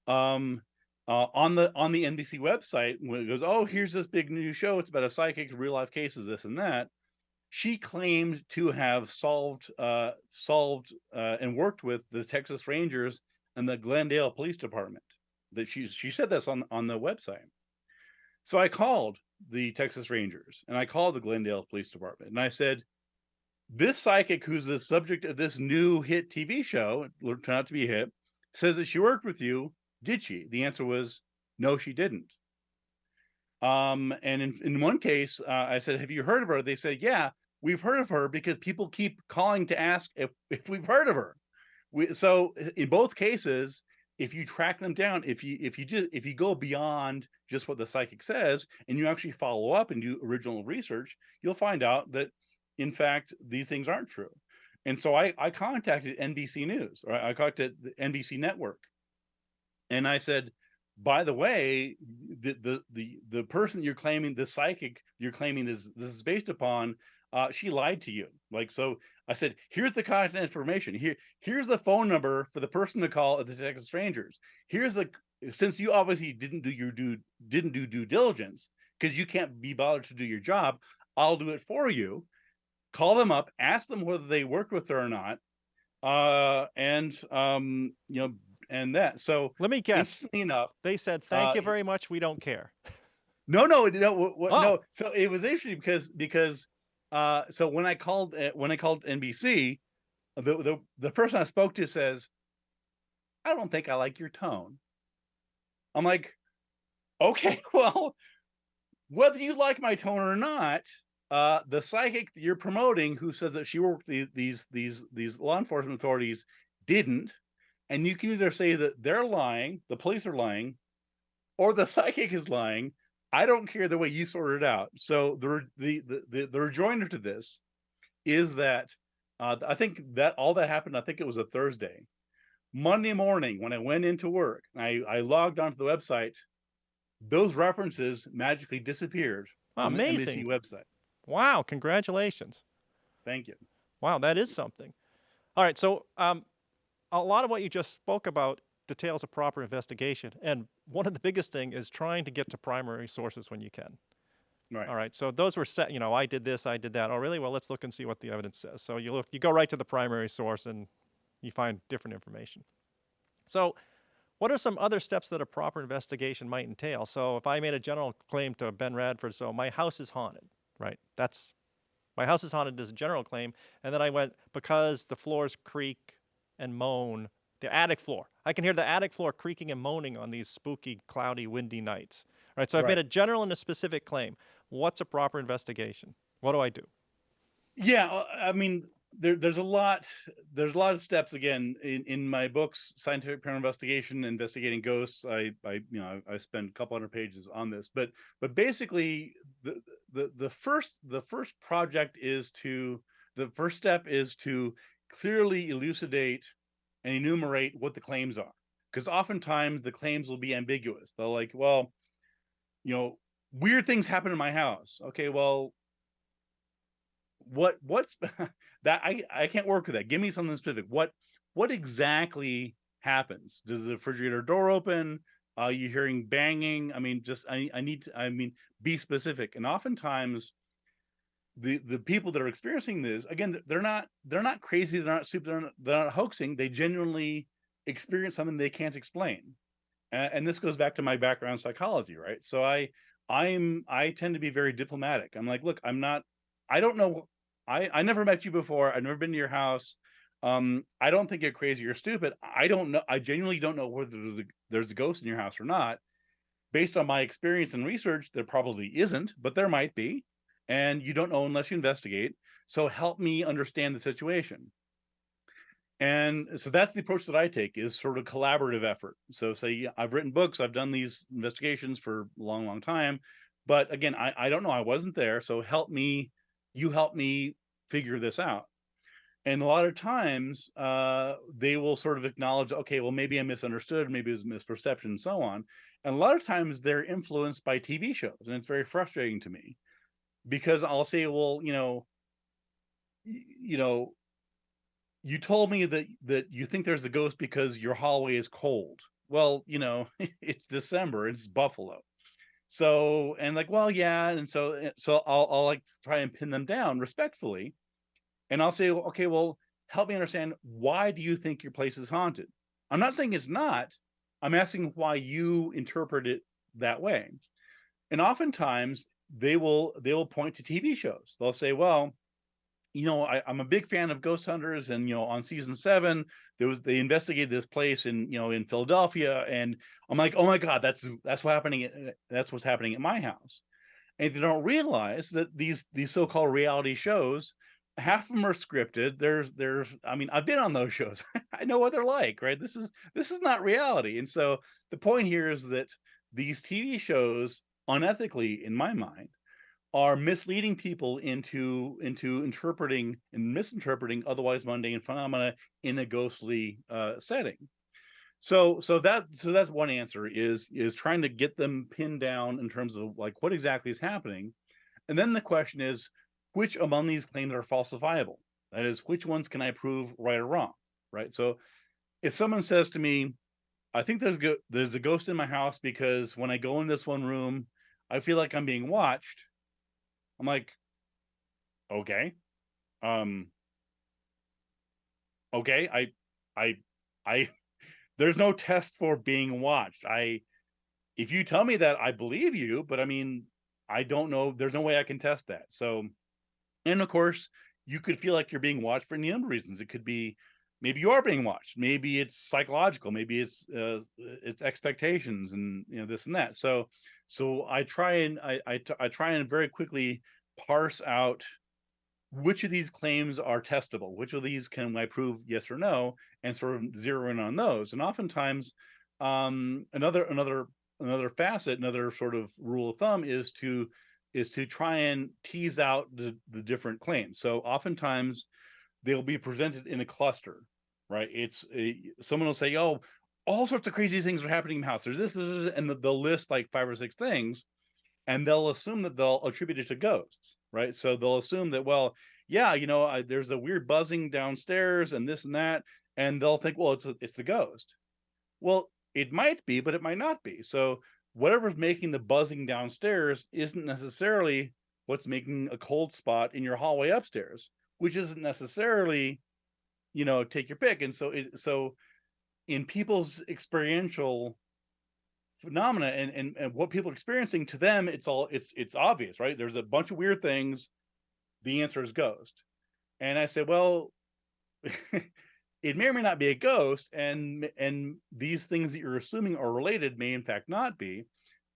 on the NBC website, when it goes, oh, here's this big new show, it's about a psychic, real life cases, this and that, she claimed to have solved and worked with the Texas Rangers and the Glendale Police Department. That she said this on the website. So I called the Texas Rangers and I called the Glendale Police Department and I said, this psychic who's the subject of this new hit TV show, it turned out to be a hit, says that she worked with you. Did she? The answer was no, she didn't. And in one case, I said, have you heard of her? They said, yeah, we've heard of her because people keep calling to ask if we've heard of her. So in both cases, if you track them down, if you go beyond just what the psychic says and you actually follow up and do original research, you'll find out that, in fact, these things aren't true. And so I contacted NBC News, or I contacted the NBC Network, and I said, by the way, the person you're claiming, the psychic you're claiming this is based upon, she lied to you. Like, so I said, here's the contact information. Here's the phone number for the person to call at the Texas Rangers. Since you obviously didn't do due diligence because you can't be bothered to do your job, I'll do it for you. Call them up, ask them whether they worked with her or not, and that. So let me guess. Enough, they said, "Thank you very much. We don't care." No. So it was interesting because so when I called NBC, the person I spoke to says, "I don't think I like your tone." I'm like, okay, well, whether you like my tone or not, the psychic that you're promoting, who says that she worked these law enforcement authorities, didn't. And you can either say that they're lying, the police are lying, or the psychic is lying. I don't care the way you sort it out. So the rejoinder to this is that I think that all that happened, I think it was a Thursday. Monday morning, when I went into work, I logged onto the website, those references magically disappeared from the NBC website. Wow, congratulations. Thank you. Wow, that is something. All right, so a lot of what you just spoke about details a proper investigation. And one of the biggest thing is trying to get to primary sources when you can. Right. All right. So those were set, I did this, I did that. Oh, really? Well, let's look and see what the evidence says. So you go right to the primary source and you find different information. So what are some other steps that a proper investigation might entail? So if I made a general claim to Ben Radford, so my house is haunted, right? That's My house is haunted is a general claim. And then I went, because the floors creak and moan, the attic floor. I can hear the attic floor creaking and moaning on these spooky, cloudy, windy nights. All right, so I've made Right. a general and a specific claim. What's a proper investigation? What do I do? Yeah, I mean, there's a lot. There's a lot of steps. Again, in my books, Scientific Paranormal Investigation, Investigating Ghosts, I spend a couple hundred pages on this. But basically, the first project is to the first step is to clearly elucidate and enumerate what the claims are, because oftentimes the claims will be ambiguous. They'll like, well, weird things happen in my house. Okay, well, what's that? I can't work with that. Give me something specific. What exactly happens? Does the refrigerator door open? Are you hearing banging? I mean, just I need to, I mean, be specific. And oftentimes the people that are experiencing this, again, they're not crazy, they're not stupid, they're not hoaxing. They genuinely experience something they can't explain. And this goes back to my background in psychology, right? So I tend to be very diplomatic. I'm like, look, I don't know. I never met you before. I've never been to your house. I don't think you're crazy or stupid. I don't know. I genuinely don't know whether there's a ghost in your house or not. Based on my experience and research, there probably isn't, but there might be. And you don't know unless you investigate. So help me understand the situation. And so that's the approach that I take, is sort of collaborative effort. So say I've written books, I've done these investigations for a long, long time. But again, I don't know, I wasn't there. So you help me figure this out. And a lot of times they will sort of acknowledge, okay, well, maybe I misunderstood, maybe it was misperception and so on. And a lot of times they're influenced by TV shows. And it's very frustrating to me, because I'll say, well, you know, you told me that you think there's a ghost because your hallway is cold. Well, it's December, it's Buffalo. So, and like, well, yeah. And so I'll like try and pin them down respectfully. And I'll say, well, okay, well, help me understand, why do you think your place is haunted? I'm not saying it's not. I'm asking why you interpret it that way. And oftentimes they will point to TV shows. They'll say, well, I'm a big fan of Ghost Hunters, and on season 7, they investigated this place in Philadelphia, and I'm like, oh my God, that's what's happening at my house. And they don't realize that these so-called reality shows, half of them are scripted. I mean, I've been on those shows. I know what they're like, right? This is not reality. And so the point here is that these TV shows, unethically, in my mind, are misleading people into interpreting and misinterpreting otherwise mundane phenomena in a ghostly setting. So that's one answer, is trying to get them pinned down in terms of like what exactly is happening. And then the question is, which among these claims are falsifiable? That is, which ones can I prove right or wrong? Right. So if someone says to me, I think there's a ghost in my house because when I go in this one room, I feel like I'm being watched. I'm like, okay. Um, okay. I there's no test for being watched. If you tell me that, I believe you, but I mean, I don't know. There's no way I can test that. So, and of course, you could feel like you're being watched for any number of reasons. It could be, maybe you are being watched. Maybe it's psychological. Maybe it's expectations, and this and that. So I try and very quickly parse out which of these claims are testable, which of these can I prove yes or no, and sort of zero in on those. And oftentimes, another facet, another sort of rule of thumb, is to try and tease out the different claims. So oftentimes they'll be presented in a cluster, right? Someone will say, oh, all sorts of crazy things are happening in the house. There's this, and they'll list like 5 or 6 things, and they'll assume that they'll attribute it to ghosts, right? So they'll assume that, well, yeah, there's a weird buzzing downstairs and this and that, and they'll think, well, it's the ghost. Well, it might be, but it might not be. So whatever's making the buzzing downstairs isn't necessarily what's making a cold spot in your hallway upstairs, which isn't necessarily, take your pick. And so in people's experiential phenomena and what people are experiencing, to them, it's obvious, right? There's a bunch of weird things. the answer is ghost. And I said, well, it may or may not be a ghost, and these things that you're assuming are related may in fact not be.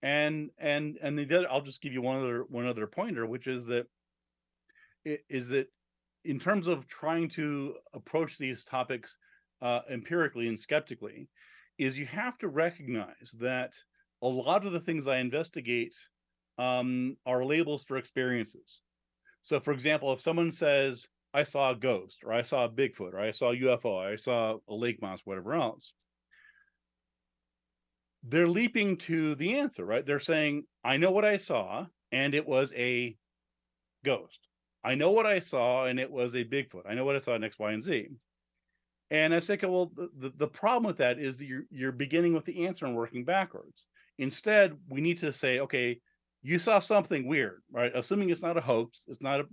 I'll just give you one other pointer, which is that in terms of trying to approach these topics empirically and skeptically, is you have to recognize that a lot of the things I investigate are labels for experiences. So, for example, if someone says, I saw a ghost, or I saw a Bigfoot, or I saw a UFO, or I saw a lake monster, whatever else, they're leaping to the answer, right? They're saying, I know what I saw, and it was a ghost. I know what I saw, and it was a Bigfoot. I know what I saw in X, Y, and Z. And I say, okay, well, the problem with that is that you're beginning with the answer and working backwards. Instead, we need to say, okay, you saw something weird, right? Assuming it's not a hoax, it's not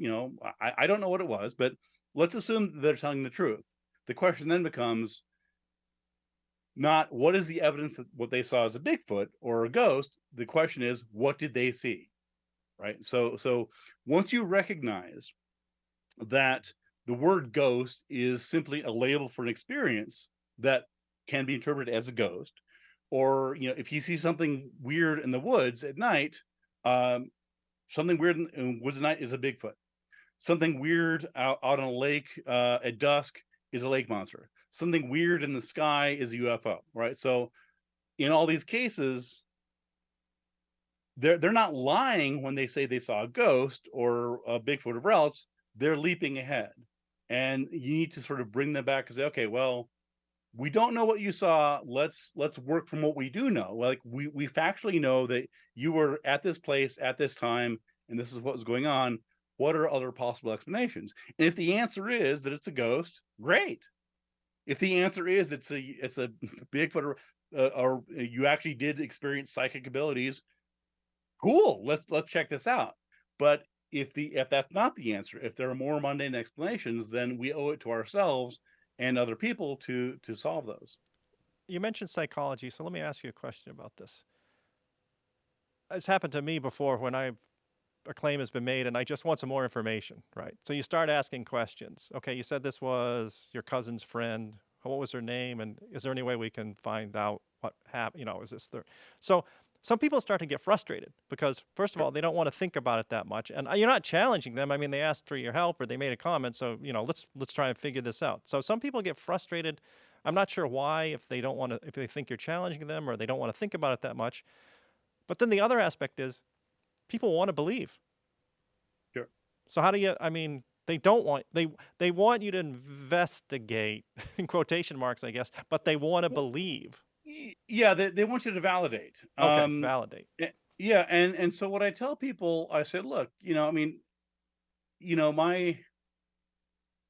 I don't know what it was, but let's assume they're telling the truth. The question then becomes not what is the evidence that what they saw as a Bigfoot or a ghost. The question is, what did they see, right? So once you recognize that the word ghost is simply a label for an experience that can be interpreted as a ghost, or if you see something weird in the woods at night, something weird in woods at night is a Bigfoot. Something weird out on a lake at dusk is a lake monster. Something weird in the sky is a UFO, right? So in all these cases, they're not lying when they say they saw a ghost or a Bigfoot or else. They're leaping ahead, and you need to sort of bring them back and say, okay, well, we don't know what you saw. Let's work from what we do know. Like we factually know that you were at this place at this time, and this is what was going on. What are other possible explanations? And if the answer is that it's a ghost, great. If the answer is it's a Bigfoot or you actually did experience psychic abilities, cool. Let's check this out. But if that's not the answer, if there are more mundane explanations, then we owe it to ourselves and other people to solve those. You mentioned psychology, so let me ask you a question about this. It's happened to me before when a claim has been made and I just want some more information, right? So you start asking questions. Okay, you said this was your cousin's friend. What was her name? And is there any way we can find out what happened? Is this the... So some people start to get frustrated because, first of all, they don't want to think about it that much. And you're not challenging them. I mean, they asked for your help or they made a comment. So, let's try and figure this out. So some people get frustrated. I'm not sure why, if they think you're challenging them or they don't want to think about it that much. But then the other aspect is people want to believe. Sure. So how do you, they want you to investigate, in quotation marks, I guess, but they want to believe. Yeah, they want you to validate. Okay, validate. Yeah, and so what I tell people, I said, look,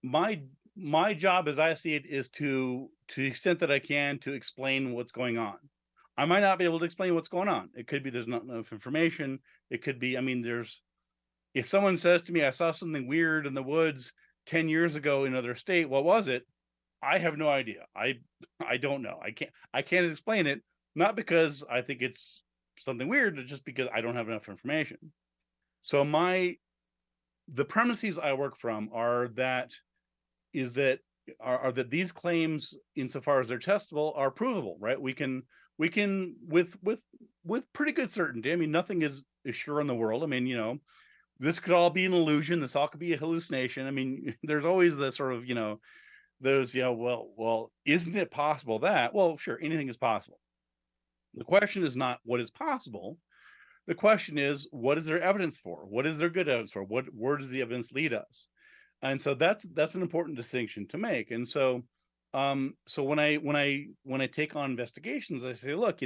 my job as I see it is to the extent that I can to explain what's going on. I might not be able to explain what's going on. It could be there's not enough information. It could be, if someone says to me, I saw something weird in the woods 10 years ago in another state, what was it? I have no idea. I don't know. I can't explain it, not because I think it's something weird, but just because I don't have enough information. So the premises I work from are that these claims, insofar as they're testable, are provable, right? We can with pretty good certainty. Nothing is sure in the world. This could all be an illusion. This all could be a hallucination. There's always the sort of, those, well, isn't it possible that? Well, sure, anything is possible. The question is not what is possible. The question is, what is there evidence for? What is there good evidence for? Where does the evidence lead us? And so that's an important distinction to make. And so, so when I take on investigations, I say, look,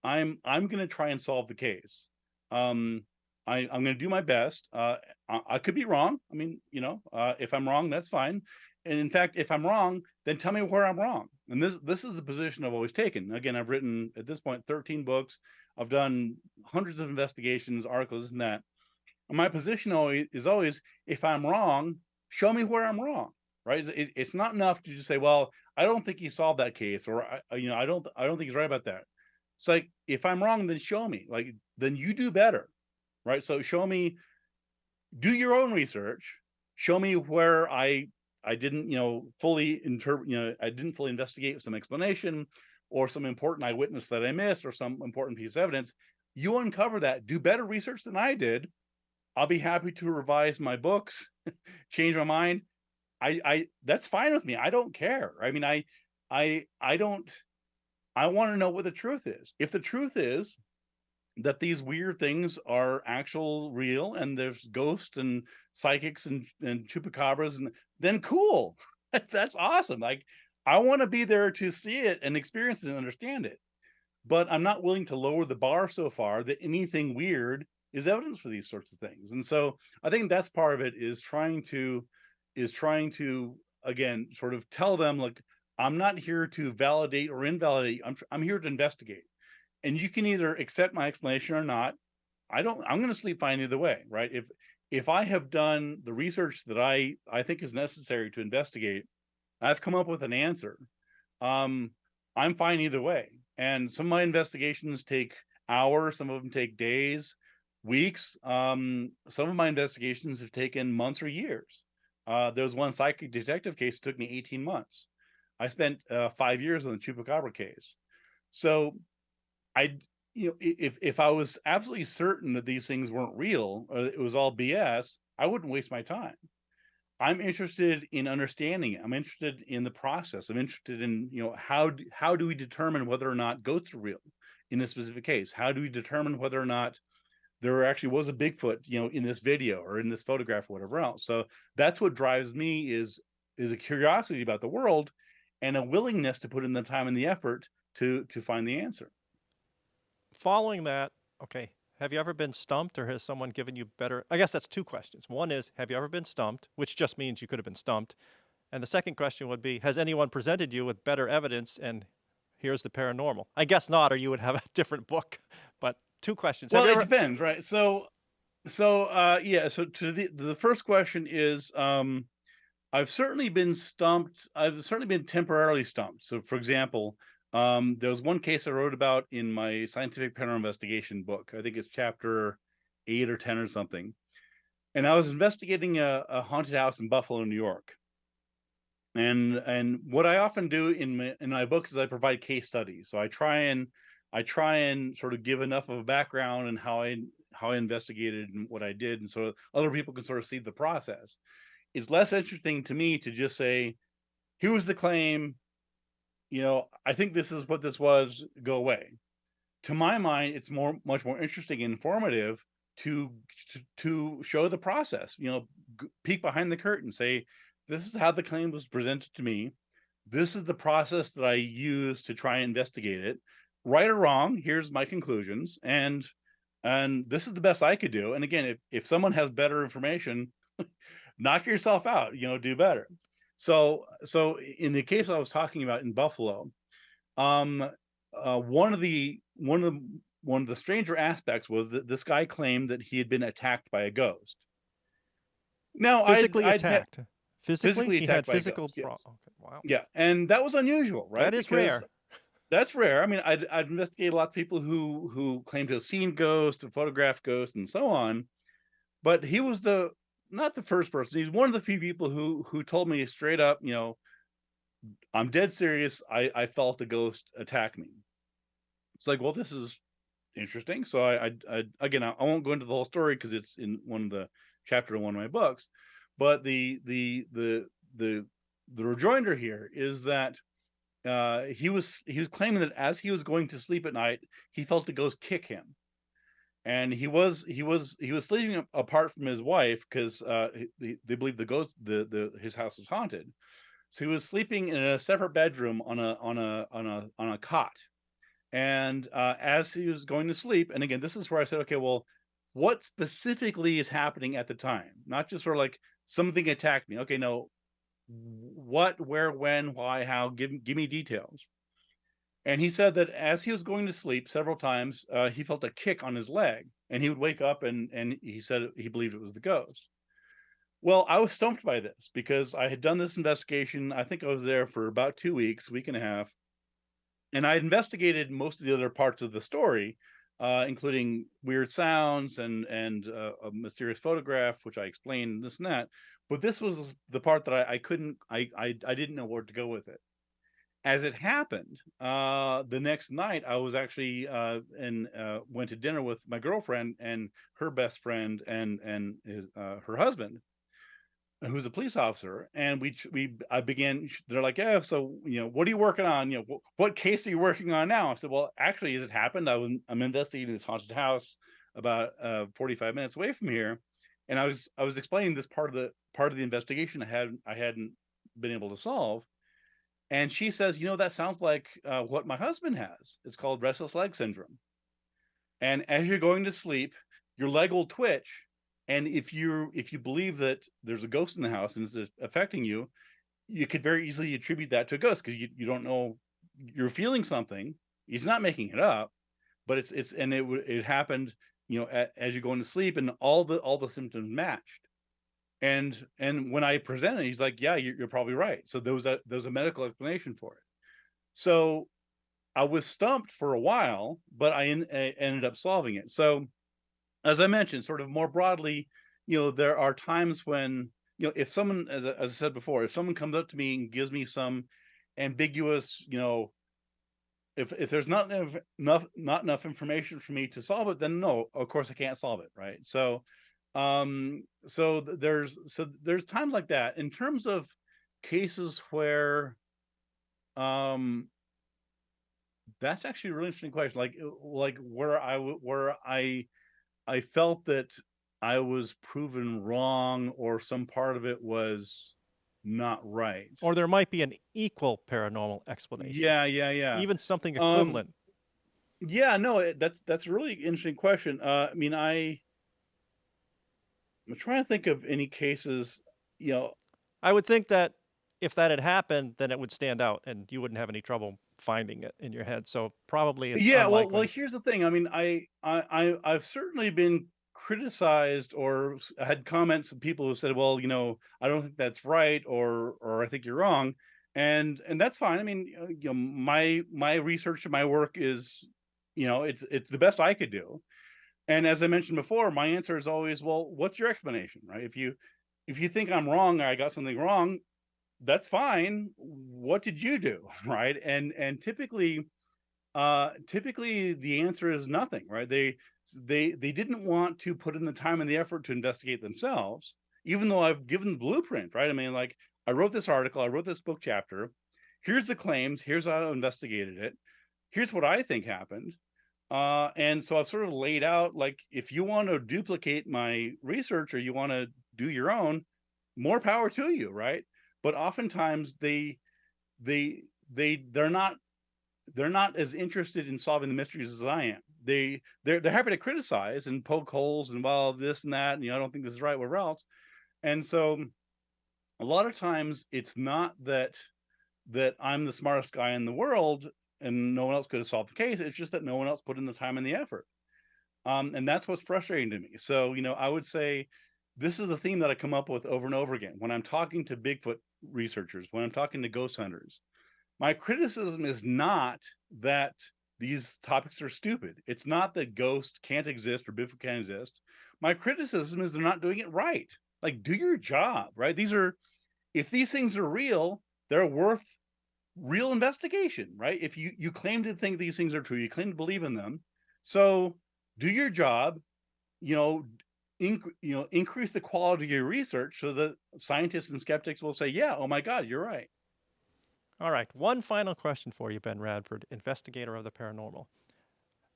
I'm going to try and solve the case. I'm going to do my best. I could be wrong. If I'm wrong, that's fine. And in fact, if I'm wrong, then tell me where I'm wrong. And this is the position I've always taken. Again, I've written at this point 13 books. I've done hundreds of investigations, articles, and that. And my position is always, if I'm wrong, show me where I'm wrong. Right? It's not enough to just say, well, I don't think he solved that case, or I don't think he's right about that. It's like, if I'm wrong, then show me. Like, then you do better, right? So show me. Do your own research. show me where I didn't, fully interpret, I didn't fully investigate some explanation or some important eyewitness that I missed or some important piece of evidence. You uncover that, do better research than I did. I'll be happy to revise my books, change my mind. I that's fine with me. I don't care. I mean, I don't, I want to know what the truth is. If the truth is that these weird things are actual real and there's ghosts and psychics and chupacabras, and then cool. That's awesome. Like, I want to be there to see it and experience it and understand it. But I'm not willing to lower the bar so far that anything weird is evidence for these sorts of things. And so I think that's part of it, is trying to again sort of tell them, like, I'm not here to validate or invalidate. I'm here to investigate. And you can either accept my explanation or not. I'm going to sleep fine either way, right? If I have done the research that I think is necessary to investigate, I've come up with an answer. I'm fine either way. And some of my investigations take hours, some of them take days, weeks. Some of my investigations have taken months or years. There was one psychic detective case that took me 18 months. I spent 5 years on the Chupacabra case. So if I was absolutely certain that these things weren't real or it was all BS, I wouldn't waste my time. I'm interested in understanding it. I'm interested in the process. I'm interested in, how do we determine whether or not ghosts are real in this specific case? How do we determine whether or not there actually was a Bigfoot, in this video or in this photograph or whatever else? So that's what drives me, is a curiosity about the world and a willingness to put in the time and the effort to find the answer. Following that, okay, have you ever been stumped, or has someone given you better? I guess that's two questions. One is, have you ever been stumped, which just means you could have been stumped. And the second question would be, has anyone presented you with better evidence and here's the paranormal? I guess not, or you would have a different book. But two questions. Well, it depends, right? Yeah. So to the first question is, I've certainly been stumped. I've certainly been temporarily stumped. So, for example, there was one case I wrote about in my Scientific Paranormal Investigation book. I think it's chapter 8 or 10 or something. And I was investigating a haunted house in Buffalo, New York. And what I often do in my books is I provide case studies. So I try and sort of give enough of a background and how I investigated and what I did, and so other people can sort of see the process. It's less interesting to me to just say, here was the claim, I think this is what this was, go away. To my mind, it's much more interesting and informative to show the process, peek behind the curtain, say, this is how the claim was presented to me. This is the process that I use to try and investigate it. Right or wrong, here's my conclusions. And this is the best I could do. And again, if someone has better information, knock yourself out, do better. So in the case I was talking about in Buffalo, one of the stranger aspects was that this guy claimed that he had been attacked by a ghost. Now, physically attacked. Physically he had attacked by a physical ghost, yes. Okay, wow. Yeah, and that was unusual, right? That is rare. That's rare. I mean, I'd investigated a lot of people who claim to have seen ghosts and photographed ghosts and so on, but he was not the first person. He's one of the few people who told me straight up, I'm dead serious. I felt a ghost attack me. It's like, well, this is interesting. So I won't go into the whole story because it's in one of the chapter of one of my books, but the rejoinder here is that he was claiming that as he was going to sleep at night, he felt the ghost kick him, and he was sleeping apart from his wife because they believe the ghost his house was haunted. So he was sleeping in a separate bedroom on a cot, and as he was going to sleep, and again, this is where I said, okay, well, what specifically is happening at the time? Not just sort of like something attacked me. Okay, no, what, where, when, why, how? Give me details. And he said that as he was going to sleep several times, he felt a kick on his leg, and he would wake up, and he said he believed it was the ghost. Well, I was stumped by this because I had done this investigation. I think I was there for about 2 weeks, week and a half, and I investigated most of the other parts of the story, including weird sounds and a mysterious photograph, which I explained this and that. But this was the part that I couldn't, I didn't know where to go with it. As it happened, the next night I was actually and went to dinner with my girlfriend and her best friend and his her husband, who's a police officer, and I began. They're like, "Yeah, so what are you working on? What case are you working on now?" I said, "Well, actually, as it happened, I'm investigating this haunted house about 45 minutes away from here, and I was explaining this part of the investigation I hadn't been able to solve." And she says, that sounds like what my husband has. It's called restless leg syndrome. And as you're going to sleep, your leg will twitch. And if you believe that there's a ghost in the house and it's affecting you, you could very easily attribute that to a ghost because you don't know, you're feeling something. He's not making it up, but it happened, as you're going to sleep, and all the symptoms matched. And when I presented, he's like, "Yeah, you're probably right." So there was a medical explanation for it. So I was stumped for a while, but I ended up solving it. So as I mentioned, sort of more broadly, there are times when, if someone, as I said before, if someone comes up to me and gives me some ambiguous, if there's not enough information for me to solve it, then no, of course I can't solve it, right? There's times like that. In terms of cases where that's actually a really interesting question, like where I felt that I was proven wrong or some part of it was not right. Or there might be an equal paranormal explanation. Yeah. Even something Um, equivalent. yeah, no, that's a really interesting question. I mean, I'm trying to think of any cases, you know. I would think that if that had happened, then it would stand out and you wouldn't have any trouble finding it in your head. So probably it's Yeah, well, unlikely. here's the thing. I mean, I've certainly been criticized or had comments of people who said, "Well, I don't think that's right," or "I think you're wrong," and that's fine. I mean, my research and my work is, it's the best I could do. And as I mentioned before, my answer is always, "Well, what's your explanation?" Right? If you think I'm wrong, I got something wrong, that's fine. What did you do? Right? And typically the answer is nothing, right? They didn't want to put in the time and the effort to investigate themselves, even though I've given the blueprint, right? I mean, like, I wrote this article, I wrote this book chapter. Here's the claims, here's how I investigated it, here's what I think happened. And so I've sort of laid out, like, if you want to duplicate my research or you want to do your own, more power to you, right? But oftentimes they they're not as interested in solving the mysteries as I am. They're happy to criticize and poke holes and, well, this and that, and I don't think this is right, whatever else. And so a lot of times it's not that I'm the smartest guy in the world and no one else could have solved the case. It's just that no one else put in the time and the effort. And that's what's frustrating to me. So, I would say this is a theme that I come up with over and over again when I'm talking to Bigfoot researchers, when I'm talking to ghost hunters. My criticism is not that these topics are stupid. It's not that ghosts can't exist or Bigfoot can't exist. My criticism is they're not doing it right. Like, do your job, right? If these things are real, they're worth real investigation, right? If you claim to think these things are true, you claim to believe in them. So do your job, you know, increase the quality of your research so that scientists and skeptics will say, yeah, oh my God, you're right. All right, one final question for you, Ben Radford, investigator of the paranormal.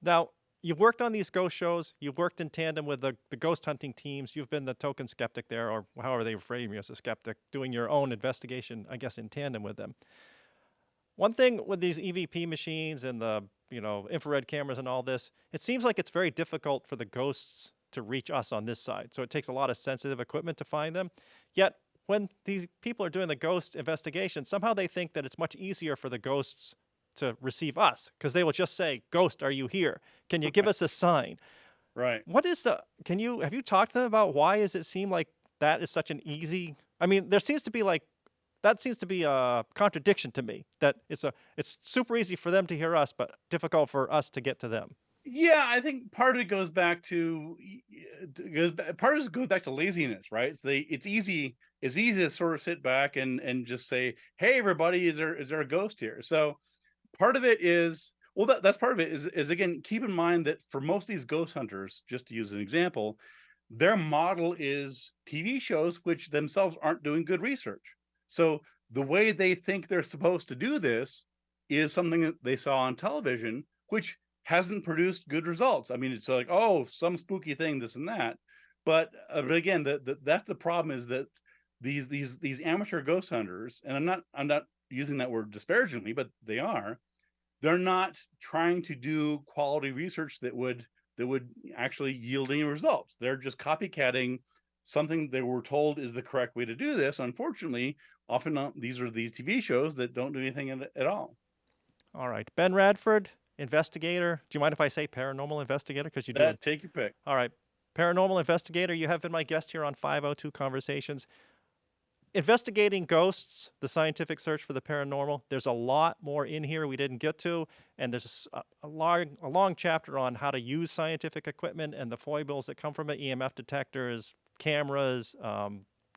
Now, you've worked on these ghost shows, you've worked in tandem with the ghost hunting teams, you've been the token skeptic there, or however they frame you as a skeptic, doing your own investigation, I guess, in tandem with them. One thing with these EVP machines and the infrared cameras and all this, it seems like it's very difficult for the ghosts to reach us on this side. So it takes a lot of sensitive equipment to find them. Yet when these people are doing the ghost investigation, somehow they think that it's much easier for the ghosts to receive us because they will just say, "Ghost, are you here? Can you give us a sign?" Right. Have you talked to them about why does it seem like that is such an easy, I mean, that seems to be a contradiction to me, that it's super easy for them to hear us, but difficult for us to get to them. Yeah, I think part of it goes back to part of it goes back to laziness, right? It's easy to sort of sit back and just say, "Hey, everybody, is there a ghost here?" So part of it is, well, that's part of it is again, keep in mind that for most of these ghost hunters, just to use an example, their model is TV shows, which themselves aren't doing good research. So the way they think they're supposed to do this is something that they saw on television, which hasn't produced good results. I mean, it's like, oh, some spooky thing, this and that. But again, that's the problem, is that these amateur ghost hunters, and I'm not using that word disparagingly, but they're not trying to do quality research that would actually yield any results. They're just copycatting something they were told is the correct way to do this. Unfortunately, often these TV shows that don't do anything at all. All right. Ben Radford, investigator. Do you mind if I say paranormal investigator? Because you do it. Take your pick. All right. Paranormal investigator, you have been my guest here on 502 Conversations. Investigating ghosts, the scientific search for the paranormal. There's a lot more in here we didn't get to, and there's a long chapter on how to use scientific equipment and the foibles that come from it: EMF detectors, cameras,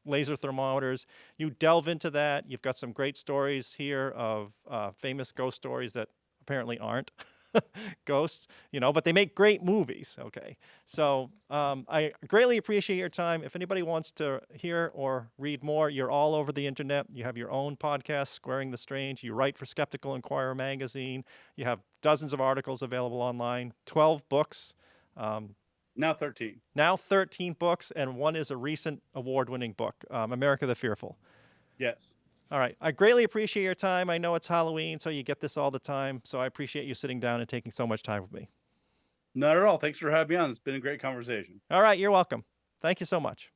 laser thermometers. You delve into that. You've got some great stories here of famous ghost stories that apparently aren't ghosts, but they make great movies. Okay. So I greatly appreciate your time. If anybody wants to hear or read more, you're all over the internet. You have your own podcast, Squaring the Strange. You write for Skeptical Inquirer magazine. You have dozens of articles available online, 12 books. Now 13. Now 13 books, and one is a recent award-winning book, America the Fearful. Yes. All right. I greatly appreciate your time. I know it's Halloween, so you get this all the time. So I appreciate you sitting down and taking so much time with me. Not at all. Thanks for having me on. It's been a great conversation. All right. You're welcome. Thank you so much.